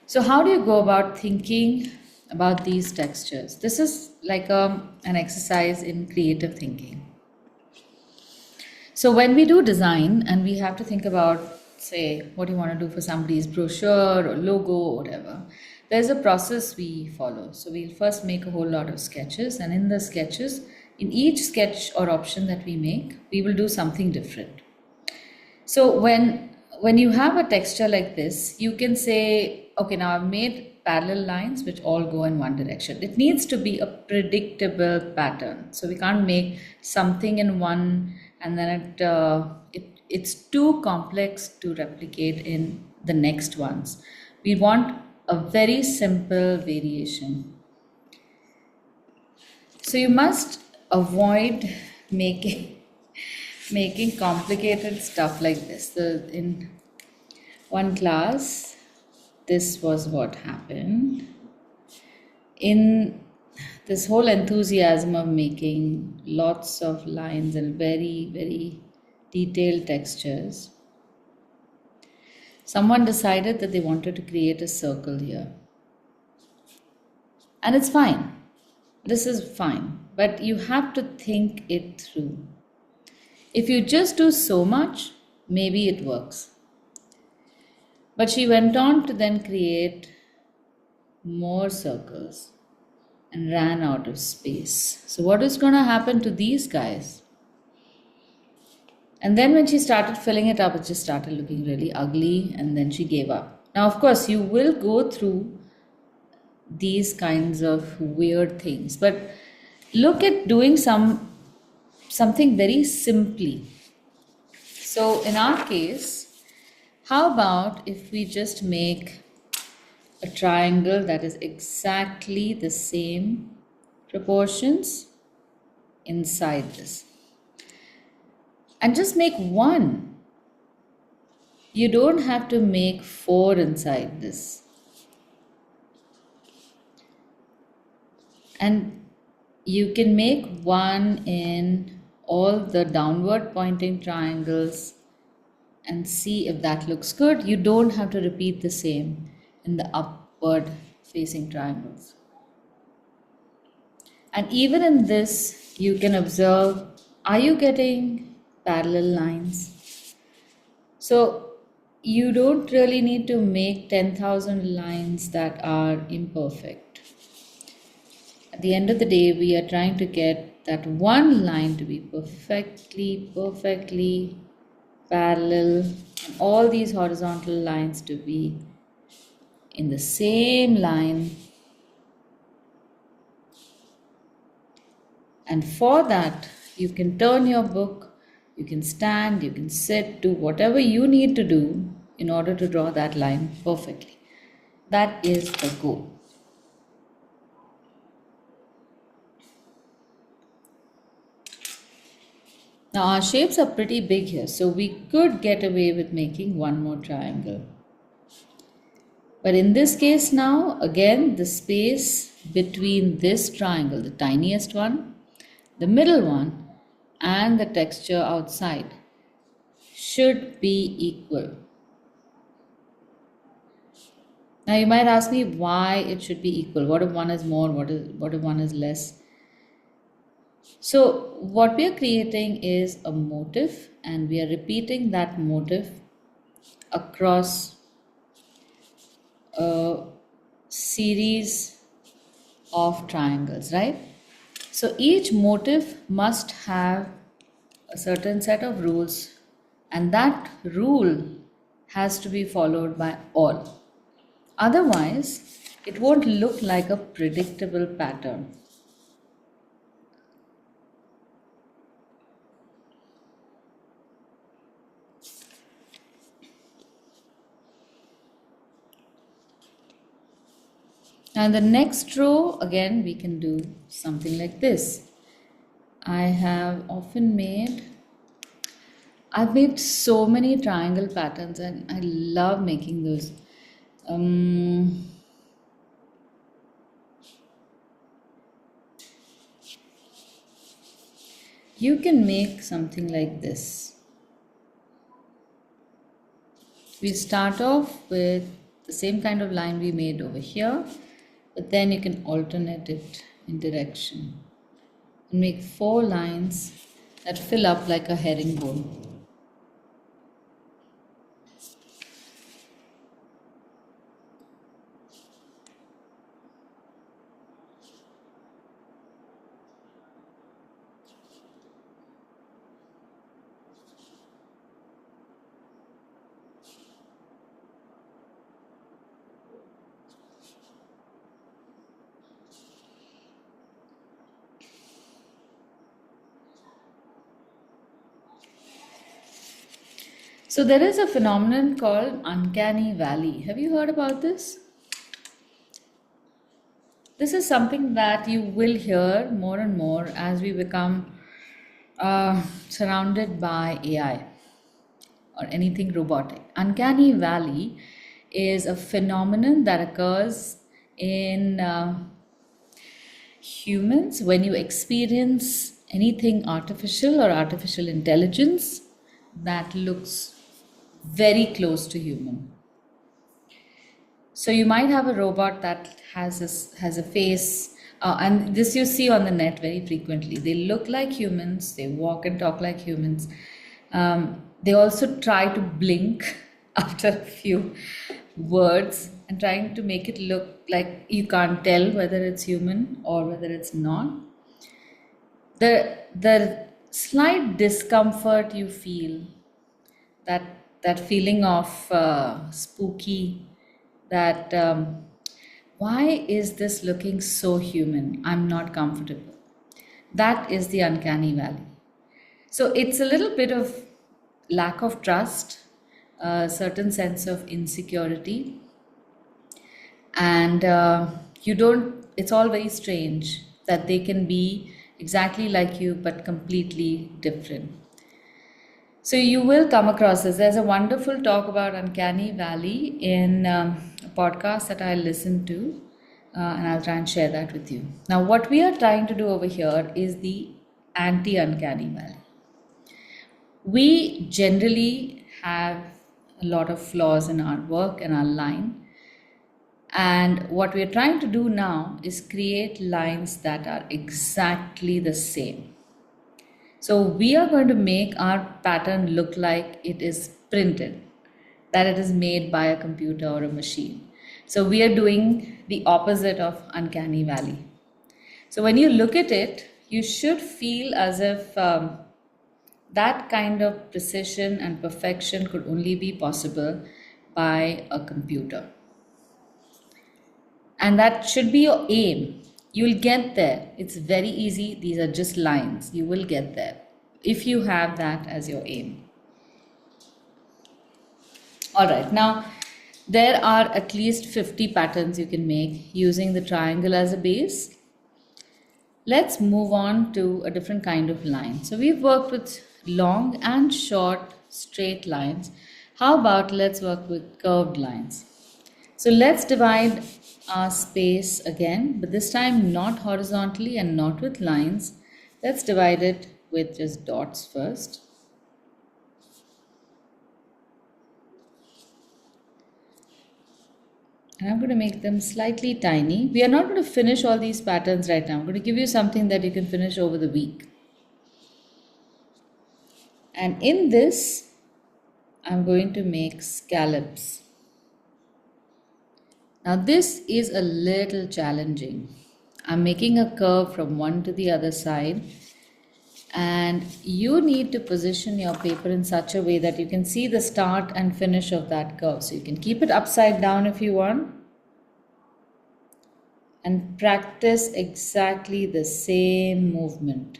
So, how do you go about thinking about these textures? This is like an exercise in creative thinking. So, when we do design and we have to think about, say, what you want to do for somebody's brochure or logo or whatever, there's a process we follow. So, we'll first make a whole lot of sketches, and in the sketches, in each sketch or option that we make, we will do something different. So when you have a texture like this, you can say, okay, now I've made parallel lines which all go in one direction. It needs to be a predictable pattern. So we can't make something in one and then it's too complex to replicate in the next ones. We want a very simple variation. So you must avoid making complicated stuff like this. In one class, this was what happened. In this whole enthusiasm of making lots of lines and very, very detailed textures, someone decided that they wanted to create a circle here. And it's fine. This is fine, but you have to think it through. If you just do so much, maybe it works. But she went on to then create more circles and ran out of space. So what is going to happen to these guys? And then when she started filling it up, it just started looking really ugly, and then she gave up. Now, of course, you will go through these kinds of weird things, but look at doing something very simply. So in our case, how about if we just make a triangle that is exactly the same proportions inside this, and just make one. You don't have to make 4 inside this. And you can make one in all the downward pointing triangles and see if that looks good. You don't have to repeat the same in the upward facing triangles. And even in this, you can observe, are you getting parallel lines? So you don't really need to make 10,000 lines that are imperfect. At the end of the day, we are trying to get that one line to be perfectly parallel, and all these horizontal lines to be in the same line. And for that, you can turn your book, you can stand, you can sit, do whatever you need to do in order to draw that line perfectly. That is the goal. Now our shapes are pretty big here, so we could get away with making one more triangle. But in this case now, again, the space between this triangle, the tiniest one, the middle one, and the texture outside should be equal. Now you might ask me why it should be equal. What if one is more? What if one is less? So what we are creating is a motif, and we are repeating that motif across a series of triangles, right? So each motif must have a certain set of rules, and that rule has to be followed by all. Otherwise, it won't look like a predictable pattern. Now, in the next row, again, we can do something like this. I've made so many triangle patterns, and I love making those. You can make something like this. We start off with the same kind of line we made over here, but then you can alternate it in direction and make 4 lines that fill up like a herringbone. So there is a phenomenon called uncanny valley. Have you heard about this? This is something that you will hear more and more as we become surrounded by AI or anything robotic. Uncanny valley is a phenomenon that occurs in humans when you experience anything artificial or artificial intelligence that looks very close to human. So you might have a robot that has a face, and this you see on the net very frequently. They look like humans, they walk and talk like humans. They also try to blink after a few words and trying to make it look like you can't tell whether it's human or whether it's not. The slight discomfort you feel, that feeling of spooky, that why is this looking so human? I'm not comfortable. That is the uncanny valley. So it's a little bit of lack of trust, a certain sense of insecurity, and it's all very strange that they can be exactly like you but completely different. So you will come across this. There's a wonderful talk about uncanny valley in a podcast that I listened to, and I'll try and share that with you. Now, what we are trying to do over here is the anti-uncanny valley. We generally have a lot of flaws in our work and our line. And what we are trying to do now is create lines that are exactly the same. So we are going to make our pattern look like it is printed, that it is made by a computer or a machine. So we are doing the opposite of uncanny valley. So when you look at it, you should feel as if that kind of precision and perfection could only be possible by a computer. And that should be your aim. You'll get there. It's very easy. These are just lines. You will get there if you have that as your aim. All right, now there are at least 50 patterns you can make using the triangle as a base. Let's move on to a different kind of line. So we've worked with long and short straight lines. How about let's work with curved lines? So let's divide our space again, but this time not horizontally and not with lines. Let's divide it with just dots first. And I'm going to make them slightly tiny. We are not going to finish all these patterns right now. I'm going to give you something that you can finish over the week. And in this, I'm going to make scallops. Now this is a little challenging. I'm making a curve from one to the other side. And you need to position your paper in such a way that you can see the start and finish of that curve. So you can keep it upside down if you want. And practice exactly the same movement.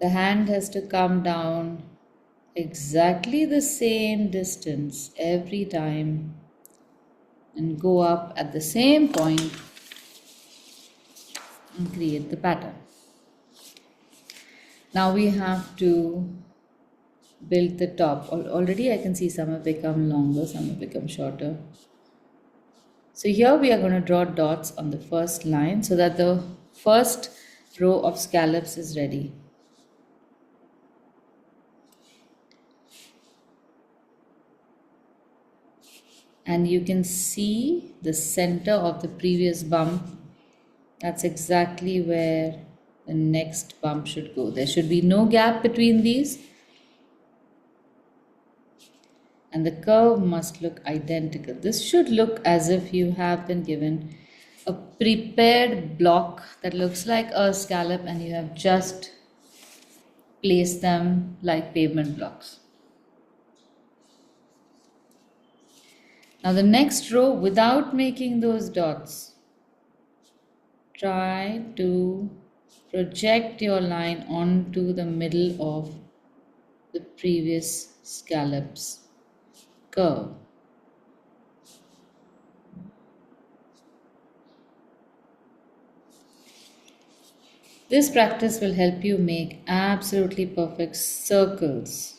The hand has to come down exactly the same distance every time and go up at the same point and create the pattern. Now we have to build the top. Already I can see some have become longer, some have become shorter. So here we are going to draw dots on the first line so that the first row of scallops is ready. And you can see the center of the previous bump. That's exactly where the next bump should go. There should be no gap between these. And the curve must look identical. This should look as if you have been given a prepared block that looks like a scallop and you have just placed them like pavement blocks. Now the next row, without making those dots, try to project your line onto the middle of the previous scallop's curve. This practice will help you make absolutely perfect circles.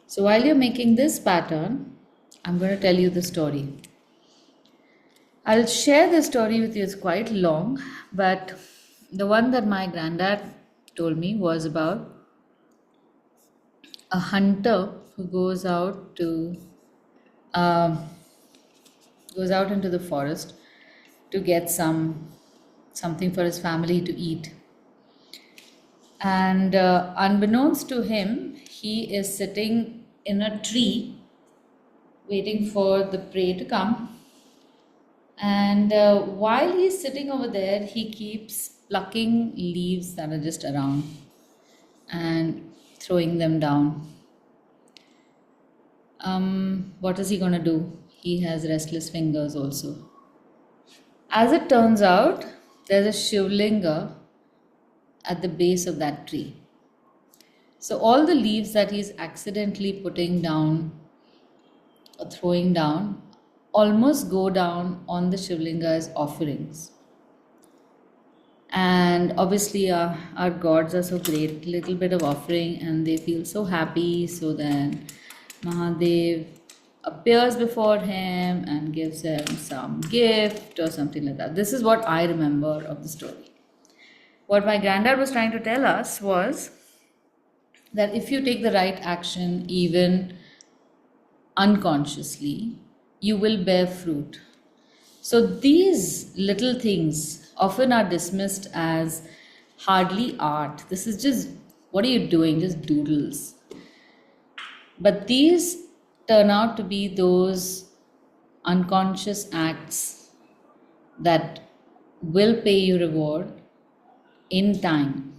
So while you're making this pattern, I'm going to tell you the story. I'll share the story with you. It's quite long, but the one that my granddad told me was about a hunter who goes out into the forest to get something for his family to eat. And unbeknownst to him, he is sitting in a tree waiting for the prey to come. And while he's sitting over there, he keeps plucking leaves that are just around and throwing them down. What is he going to do? He has restless fingers also. As it turns out, there's a shivlinga at the base of that tree. So all the leaves that he's accidentally putting down or throwing down almost go down on the shivlinga as offerings. And obviously our gods are so great, little bit of offering and they feel so happy. So then Mahadev appears before him and gives him some gift or something like that. This is what I remember of the story. What my granddad was trying to tell us was that if you take the right action, even unconsciously, you will bear fruit. So these little things often are dismissed as hardly art. This is just, what are you doing? Just doodles. But these turn out to be those unconscious acts that will pay you reward in time.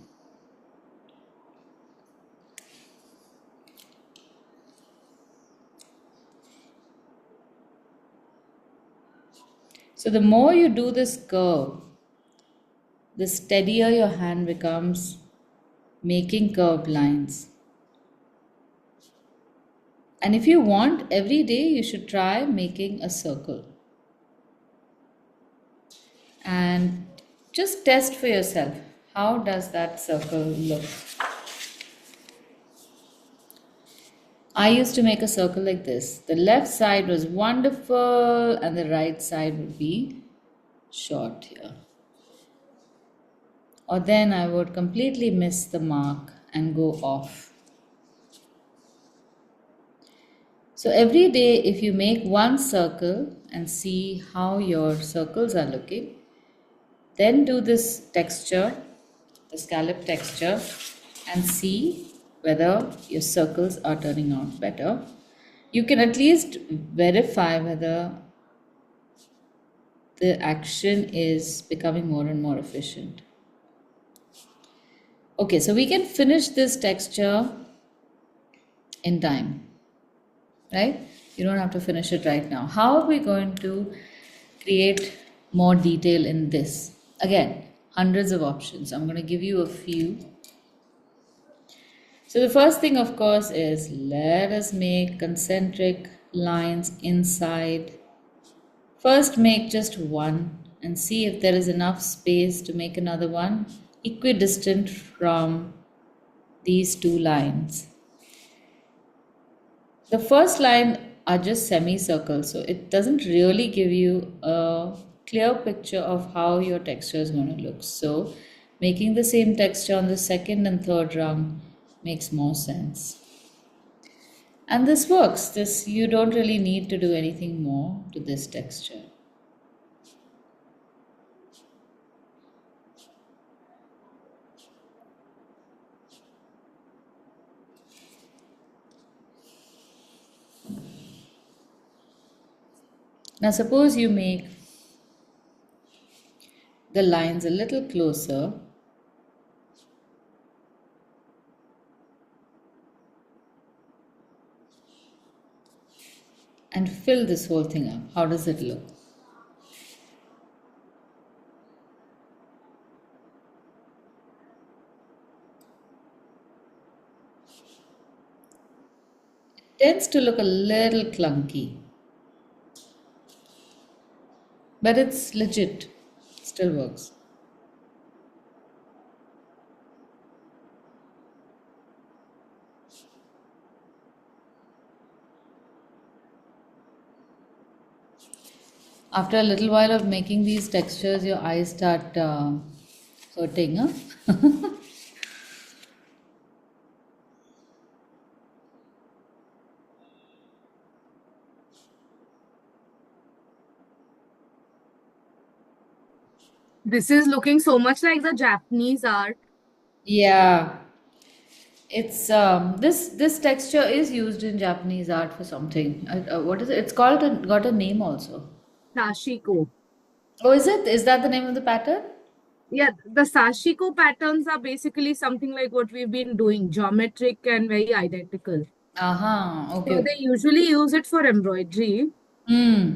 So the more you do this curve, the steadier your hand becomes making curved lines. And if you want, every day you should try making a circle and just test for yourself. How does that circle look? I used to make a circle like this. The left side was wonderful and the right side would be short here. Or then I would completely miss the mark and go off. So every day, if you make one circle and see how your circles are looking, then do this texture, the scallop texture, and see whether your circles are turning out better. You can at least verify whether the action is becoming more and more efficient. Okay, so we can finish this texture in time, right? You don't have to finish it right now. How are we going to create more detail in this? Again, hundreds of options. I'm going to give you a few. So the first thing, of course, is let us make concentric lines inside. First, make just one and see if there is enough space to make another one equidistant from these two lines. The first line are just semicircles, so it doesn't really give you a clear picture of how your texture is going to look. So making the same texture on the second and third rung makes more sense. And this works. This, you don't really need to do anything more to this texture. Now suppose you make the lines a little closer. And fill this whole thing up. How does it look? It tends to look a little clunky, but it's legit. Still works. After a little while of making these textures, your eyes start hurting. Huh? This is looking so much like the Japanese art. Yeah, it's this texture is used in Japanese art for something. What is it? It's called got a name also. Sashiko. Oh, is it? Is that the name of the pattern? Yeah, the Sashiko patterns are basically something like what we've been doing, geometric and very identical. Aha. Okay. So Okay. they usually use it for embroidery, Hmm.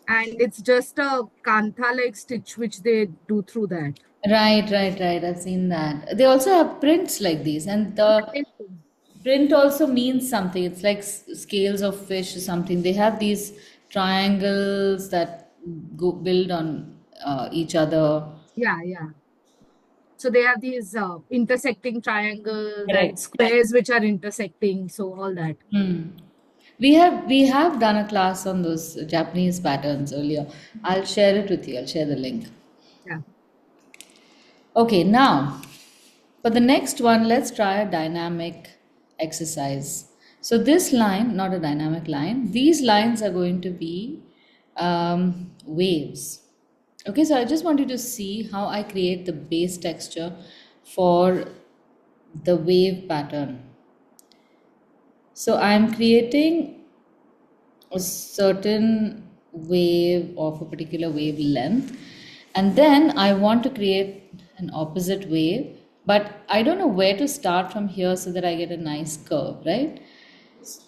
and it's just a kantha like stitch which they do through that. Right, right, right. I've seen that. They also have prints like these, and the print also means something. It's like scales of fish or something. They have these triangles that go build on each other. Yeah, yeah. So they have these intersecting triangles and Correct. squares which are intersecting. So all that. Hmm. We have done a class on those Japanese patterns earlier. I'll share it with you. I'll share the link. Yeah. Okay, now for the next one, let's try a dynamic exercise. So this line, not a dynamic line, these lines are going to be waves. Okay, so I just want you to see how I create the base texture for the wave pattern. So I'm creating a certain wave of a particular wavelength, And then I want to create an opposite wave, but I don't know where to start from here so that I get a nice curve, right?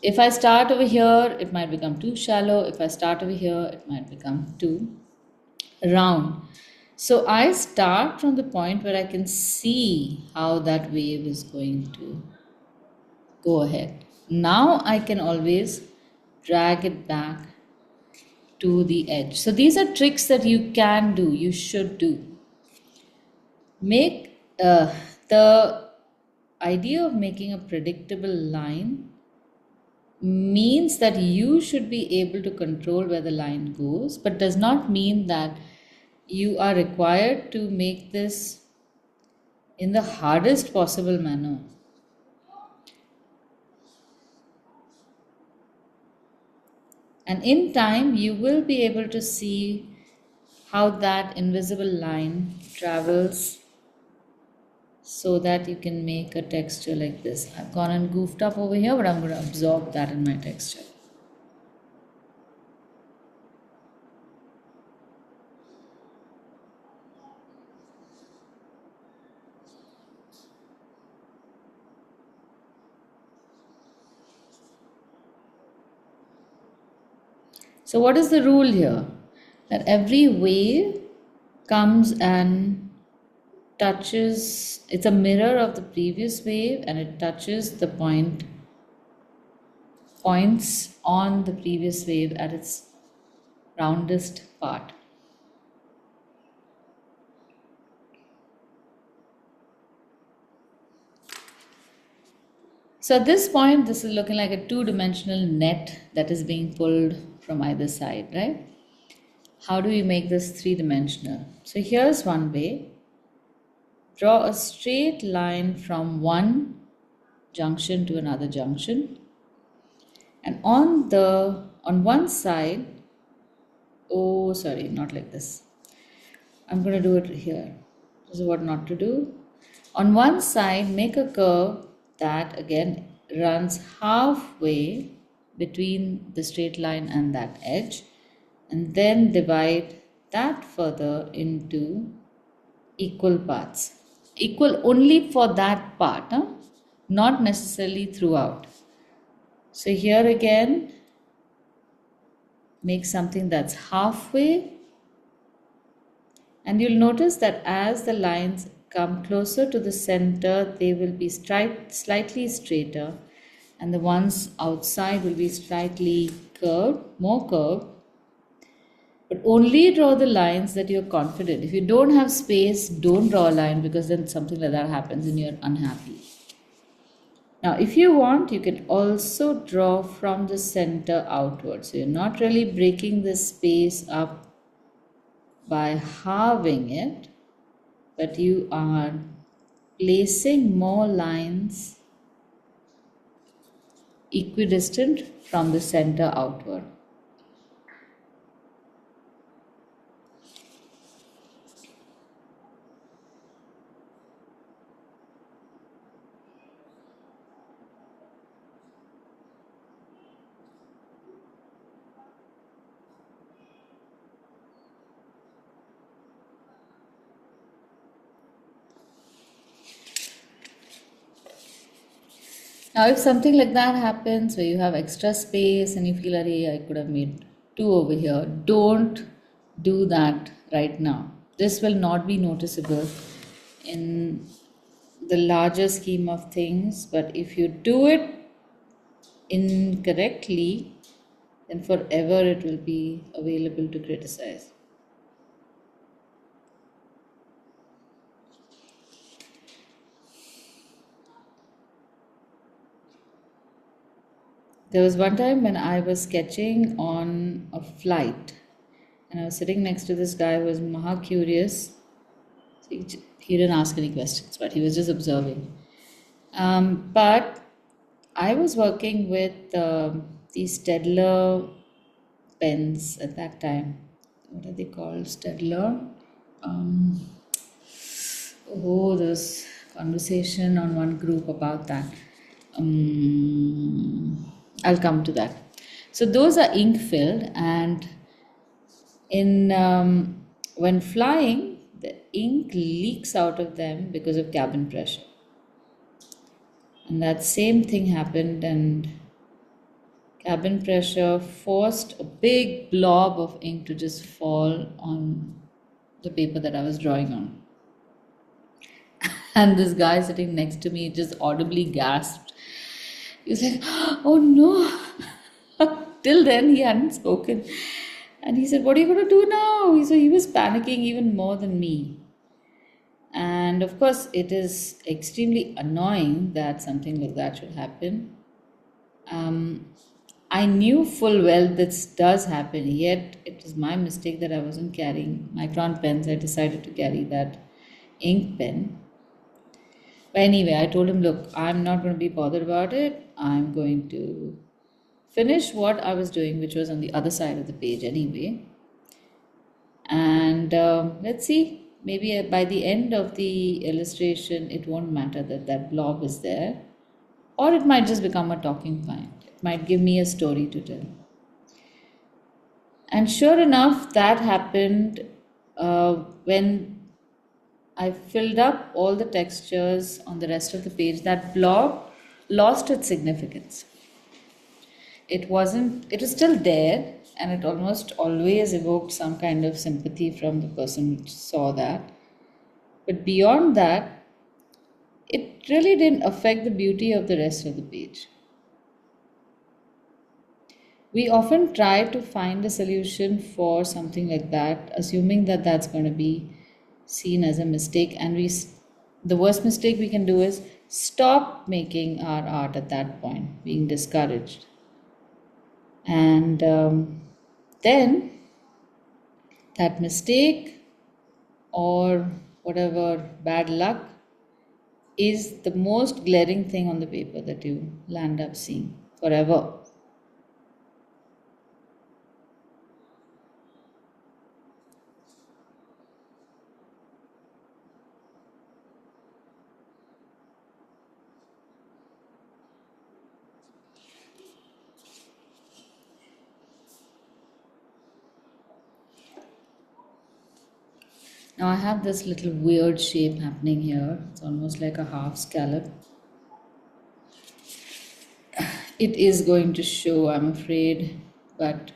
If I start over here, it might become too shallow. If I start over here, it might become too round. So I start from the point where I can see how that wave is going to go ahead. Now I can always drag it back to the edge. So these are tricks that you can do, you should do. Make the idea of making a predictable line means that you should be able to control where the line goes, but does not mean that you are required to make this in the hardest possible manner. And in time, you will be able to see how that invisible line travels so that you can make a texture like this. I've gone and goofed up over here, but I'm going to absorb that in my texture. So what is the rule here? That every wave comes and touches, it's a mirror of the previous wave, and it touches the points on the previous wave at its roundest part. So at this point, this is looking like a two-dimensional net that is being pulled from either side, right? How do we make this three-dimensional? So here's one way. Draw a straight line from one junction to another junction. And on one side, oh sorry, not like this. I'm going to do it here. This is what not to do. On one side, make a curve that again runs halfway between the straight line and that edge, and then divide that further into equal parts. Equal only for that part, not necessarily throughout. So here again, make something that's halfway, and you'll notice that as the lines come closer to the center, they will be slightly straighter, and the ones outside will be slightly curved, more curved. But only draw the lines that you're confident. If you don't have space, don't draw a line, because then something like that happens and you're unhappy. Now, if you want, you can also draw from the center outwards. So you're not really breaking this space up by halving it, but you are placing more lines equidistant from the center outward. Now, if something like that happens where you have extra space and you feel, hey, I could have made two over here, don't do that right now. This will not be noticeable in the larger scheme of things, but if you do it incorrectly, then forever it will be available to criticize. There was one time when I was sketching on a flight, and I was sitting next to this guy who was maha curious. He didn't ask any questions, but he was just observing. But I was working with these Stedler pens at that time. What are they called? Stedler. There's conversation on one group about that. I'll come to that. So those are ink filled, and in When flying, the ink leaks out of them because of cabin pressure. And that same thing happened, and cabin pressure forced a big blob of ink to just fall on the paper that I was drawing on. And this guy sitting next to me just audibly gasped. He was like, "Oh no." Till then, he hadn't spoken. And he said, "What are you going to do now?" So he was panicking even more than me. And of course, it is extremely annoying that something like that should happen. Um, I knew full well this does happen, yet it was my mistake that I wasn't carrying micron pens. I decided to carry that ink pen. But anyway, I told him, "Look, I'm not going to be bothered about it. I'm going to finish what I was doing, which was on the other side of the page anyway. And let's see, maybe by the end of the illustration, it won't matter that that blob is there, or it might just become a talking point. It might give me a story to tell." And sure enough, that happened when I filled up all the textures on the rest of the page. That blob lost its significance. It was still there, and it almost always evoked some kind of sympathy from the person who saw that. But beyond that, it really didn't affect the beauty of the rest of the page. We often try to find a solution for something like that, assuming that that's going to be seen as a mistake, and the worst mistake we can do is stop making our art at that point, being discouraged. And then that mistake or whatever bad luck is the most glaring thing on the paper that you land up seeing forever. Now I have this little weird shape happening here. It's almost like a half scallop. It is going to show, I'm afraid, but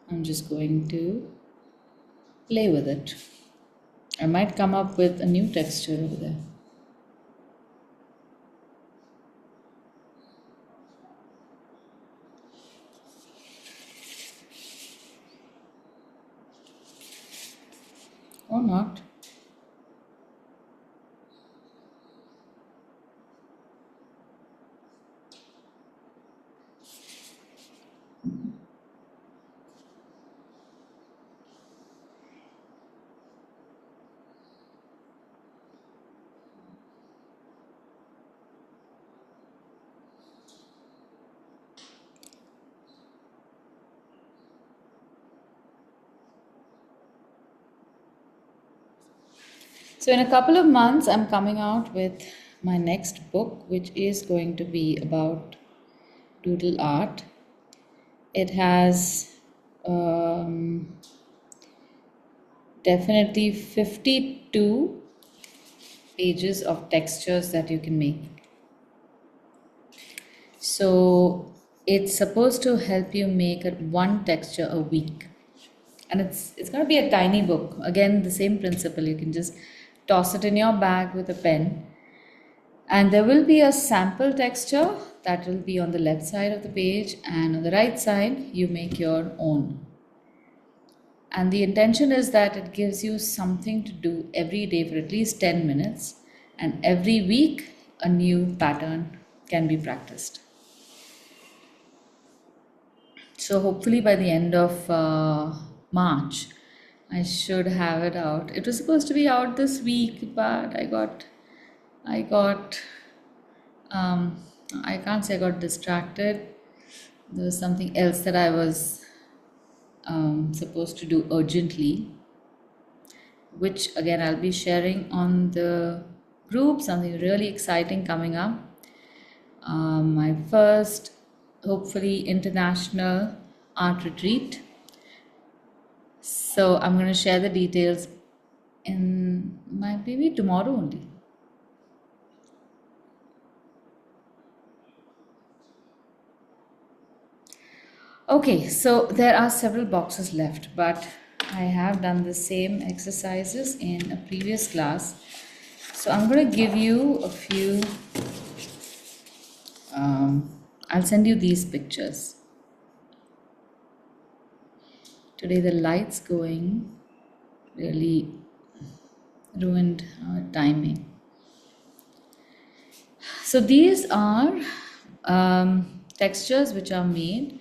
I'm just going to play with it. I might come up with a new texture over there. Or not. So, in a couple of months, I'm coming out with my next book, which is going to be about doodle art. It has definitely 52 pages of textures that you can make. So, it's supposed to help you make one texture a week. And it's going to be a tiny book. Again, the same principle. You can just toss it in your bag with a pen, and there will be a sample texture that will be on the left side of the page, and on the right side you make your own. And the intention is that it gives you something to do every day for at least 10 minutes, and every week a new pattern can be practiced. So hopefully by the end of March, I should have it out. It was supposed to be out this week, but I got, I can't say I got distracted. There was something else that I was supposed to do urgently, which again I'll be sharing on the group. Something really exciting coming up. My first, hopefully, international art retreat. So I'm going to share the details in my maybe tomorrow only. Okay, so there are several boxes left, but I have done the same exercises in a previous class. So I'm going to give you a few, I'll send you these pictures. Today the light's going really ruined our timing. So these are textures which are made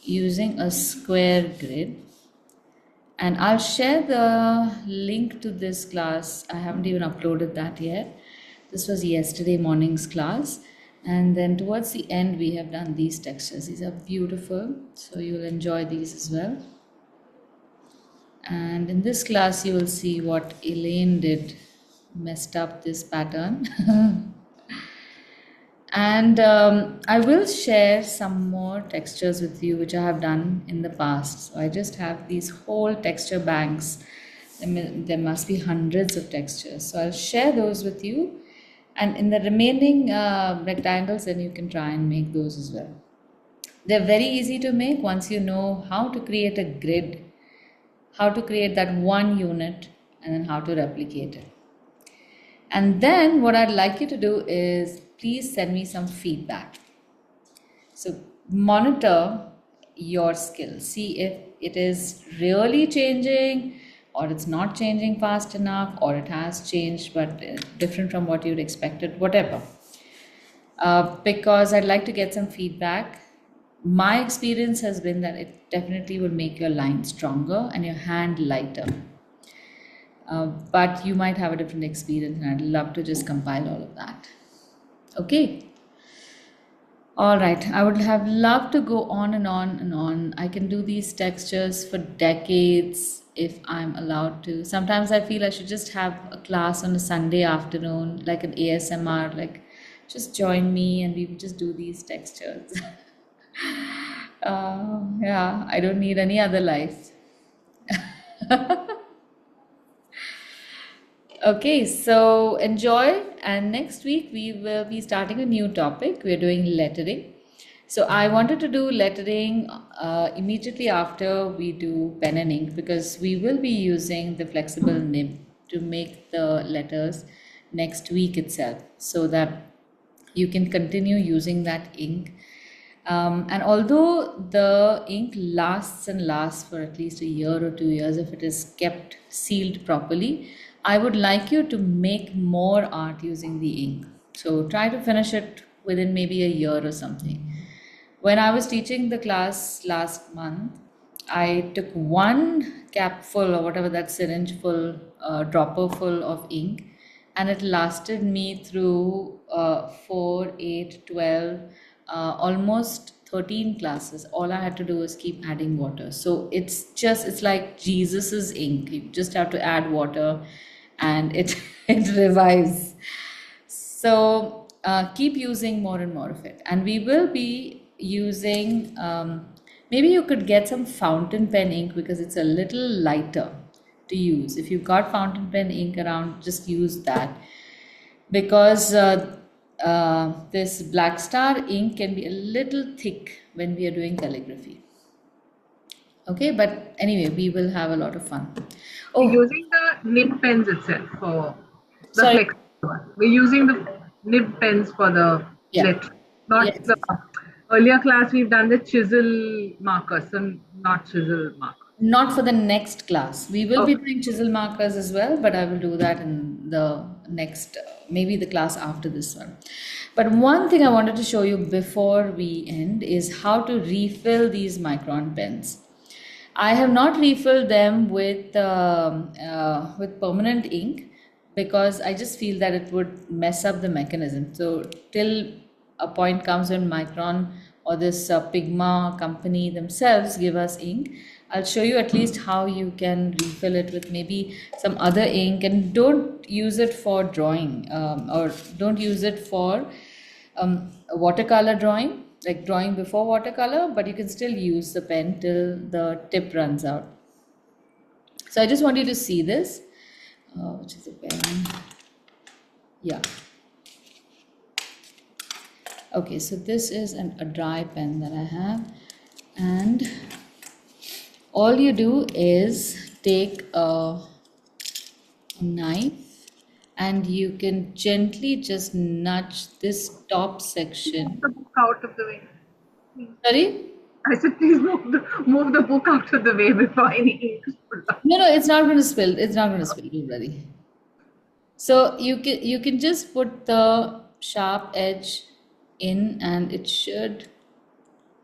using a square grid, and I'll share the link to this class. I haven't even uploaded that yet. This was yesterday morning's class, and then towards the end we have done these textures. These are beautiful, so you'll enjoy these as well. And in this class you will see what Elaine did, messed up this pattern. And I will share some more textures with you which I have done in the past. So I just have these whole texture banks. There must be hundreds of textures. So I'll share those with you. And in the remaining rectangles, then you can try and make those as well. They're very easy to make once you know how to create a grid, how to create that one unit, and then how to replicate it. And then what I'd like you to do is please send me some feedback. So monitor your skills. See if it is really changing or it's not changing fast enough, or it has changed but different from what you'd expected, whatever. Because I'd like to get some feedback. My experience has been that it definitely will make your line stronger and your hand lighter. But you might have a different experience, and I'd love to just compile all of that. Okay. All right. I would have loved to go on and on and on. I can do these textures for decades if I'm allowed to. Sometimes I feel I should just have a class on a Sunday afternoon, like an ASMR, like just join me and we will just do these textures. Yeah, I don't need any other life. Okay, so enjoy, and next week we will be starting a new topic. We're doing lettering. So I wanted to do lettering immediately after we do pen and ink, because we will be using the flexible nib to make the letters next week itself, so that you can continue using that ink. And although the ink lasts and lasts for at least a year or 2 years if it is kept sealed properly, I would like you to make more art using the ink. So try to finish it within maybe a year or something. When I was teaching the class last month, I took one cap full, or whatever, that syringe full, dropper full of ink, and it lasted me through 4, 8, 12, almost 13 classes. All I had to do was keep adding water. So it's like Jesus's ink. You just have to add water and it it revives. So keep using more and more of it. And we will be using, maybe you could get some fountain pen ink because it's a little lighter to use. If you've got fountain pen ink around, just use that, because this black star ink can be a little thick when we are doing calligraphy. Okay, but anyway, we will have a lot of fun. We're Oh, using the nib pens itself for the sorry. flex one. We're using the nib pens for the Yeah. let, not Yes. the earlier class we've done the chisel markers and not chisel markers. Not for the next class. We will be Okay. doing chisel markers as well, but I will do that in the next, maybe the class after this one. But one thing I wanted to show you before we end is how to refill these micron pens. I have not refilled them with permanent ink, because I just feel that it would mess up the mechanism. So till a point comes when Micron or this Pigma company themselves give us ink, I'll show you at least how you can refill it with maybe some other ink, and don't use it for drawing, or don't use it for watercolor drawing, like drawing before watercolor, but you can still use the pen till the tip runs out. So I just want you to see this, which is a pen. Yeah. Okay, so this is a dry pen that I have, and all you do is take a knife and you can gently just nudge this top Move section. the book out of the way. Please. Sorry? I said, please move the book out of the way before any ink is pulled out. No, no, it's not going to spill. It's not going to spill. Don't worry. So you can just put the sharp edge in, and it should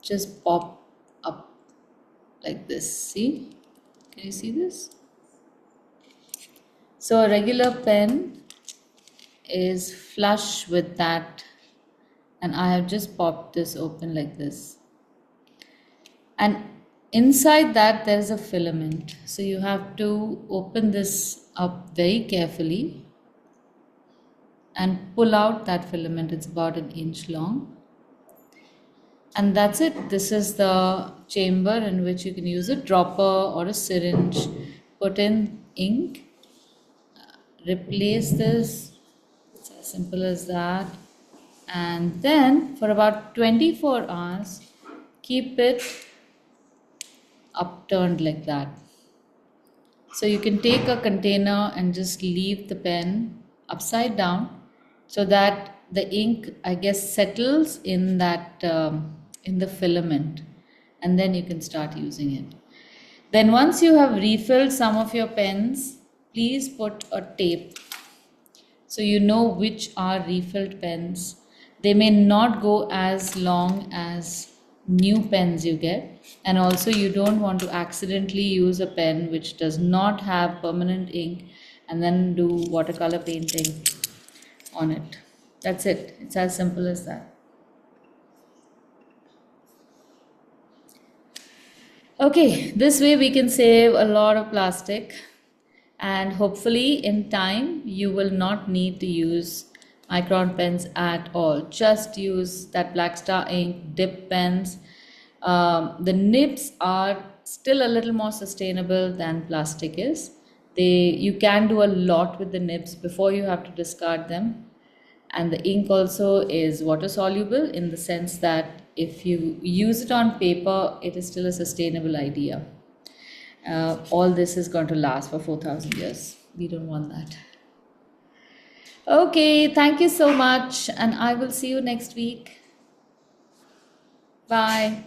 just pop up like this. See? Can you see this? So a regular pen is flush with that, and I have just popped this open like this. And inside that there is a filament. So you have to open this up very carefully and pull out that filament. It's about an inch long. And that's it. This is the chamber in which you can use a dropper or a syringe, put in ink, replace this. It's as simple as that. And then for about 24 hours, keep it upturned like that. So you can take a container and just leave the pen upside down so that the ink, I guess, settles in that in the filament, and then you can start using it. Then once you have refilled some of your pens, please put a tape so you know which are refilled pens. They may not go as long as new pens you get, and also you don't want to accidentally use a pen which does not have permanent ink and then do watercolor painting on it. That's it. It's as simple as that. Okay, this way we can save a lot of plastic, and hopefully in time you will not need to use micron pens at all. Just use that black star ink dip pens. The nibs are still a little more sustainable than plastic is. You can do a lot with the nibs before you have to discard them, and the ink also is water soluble in the sense that if you use it on paper, it is still a sustainable idea. All this is going to last for 4,000 years. We don't want that. Okay, thank you so much, and I will see you next week. Bye.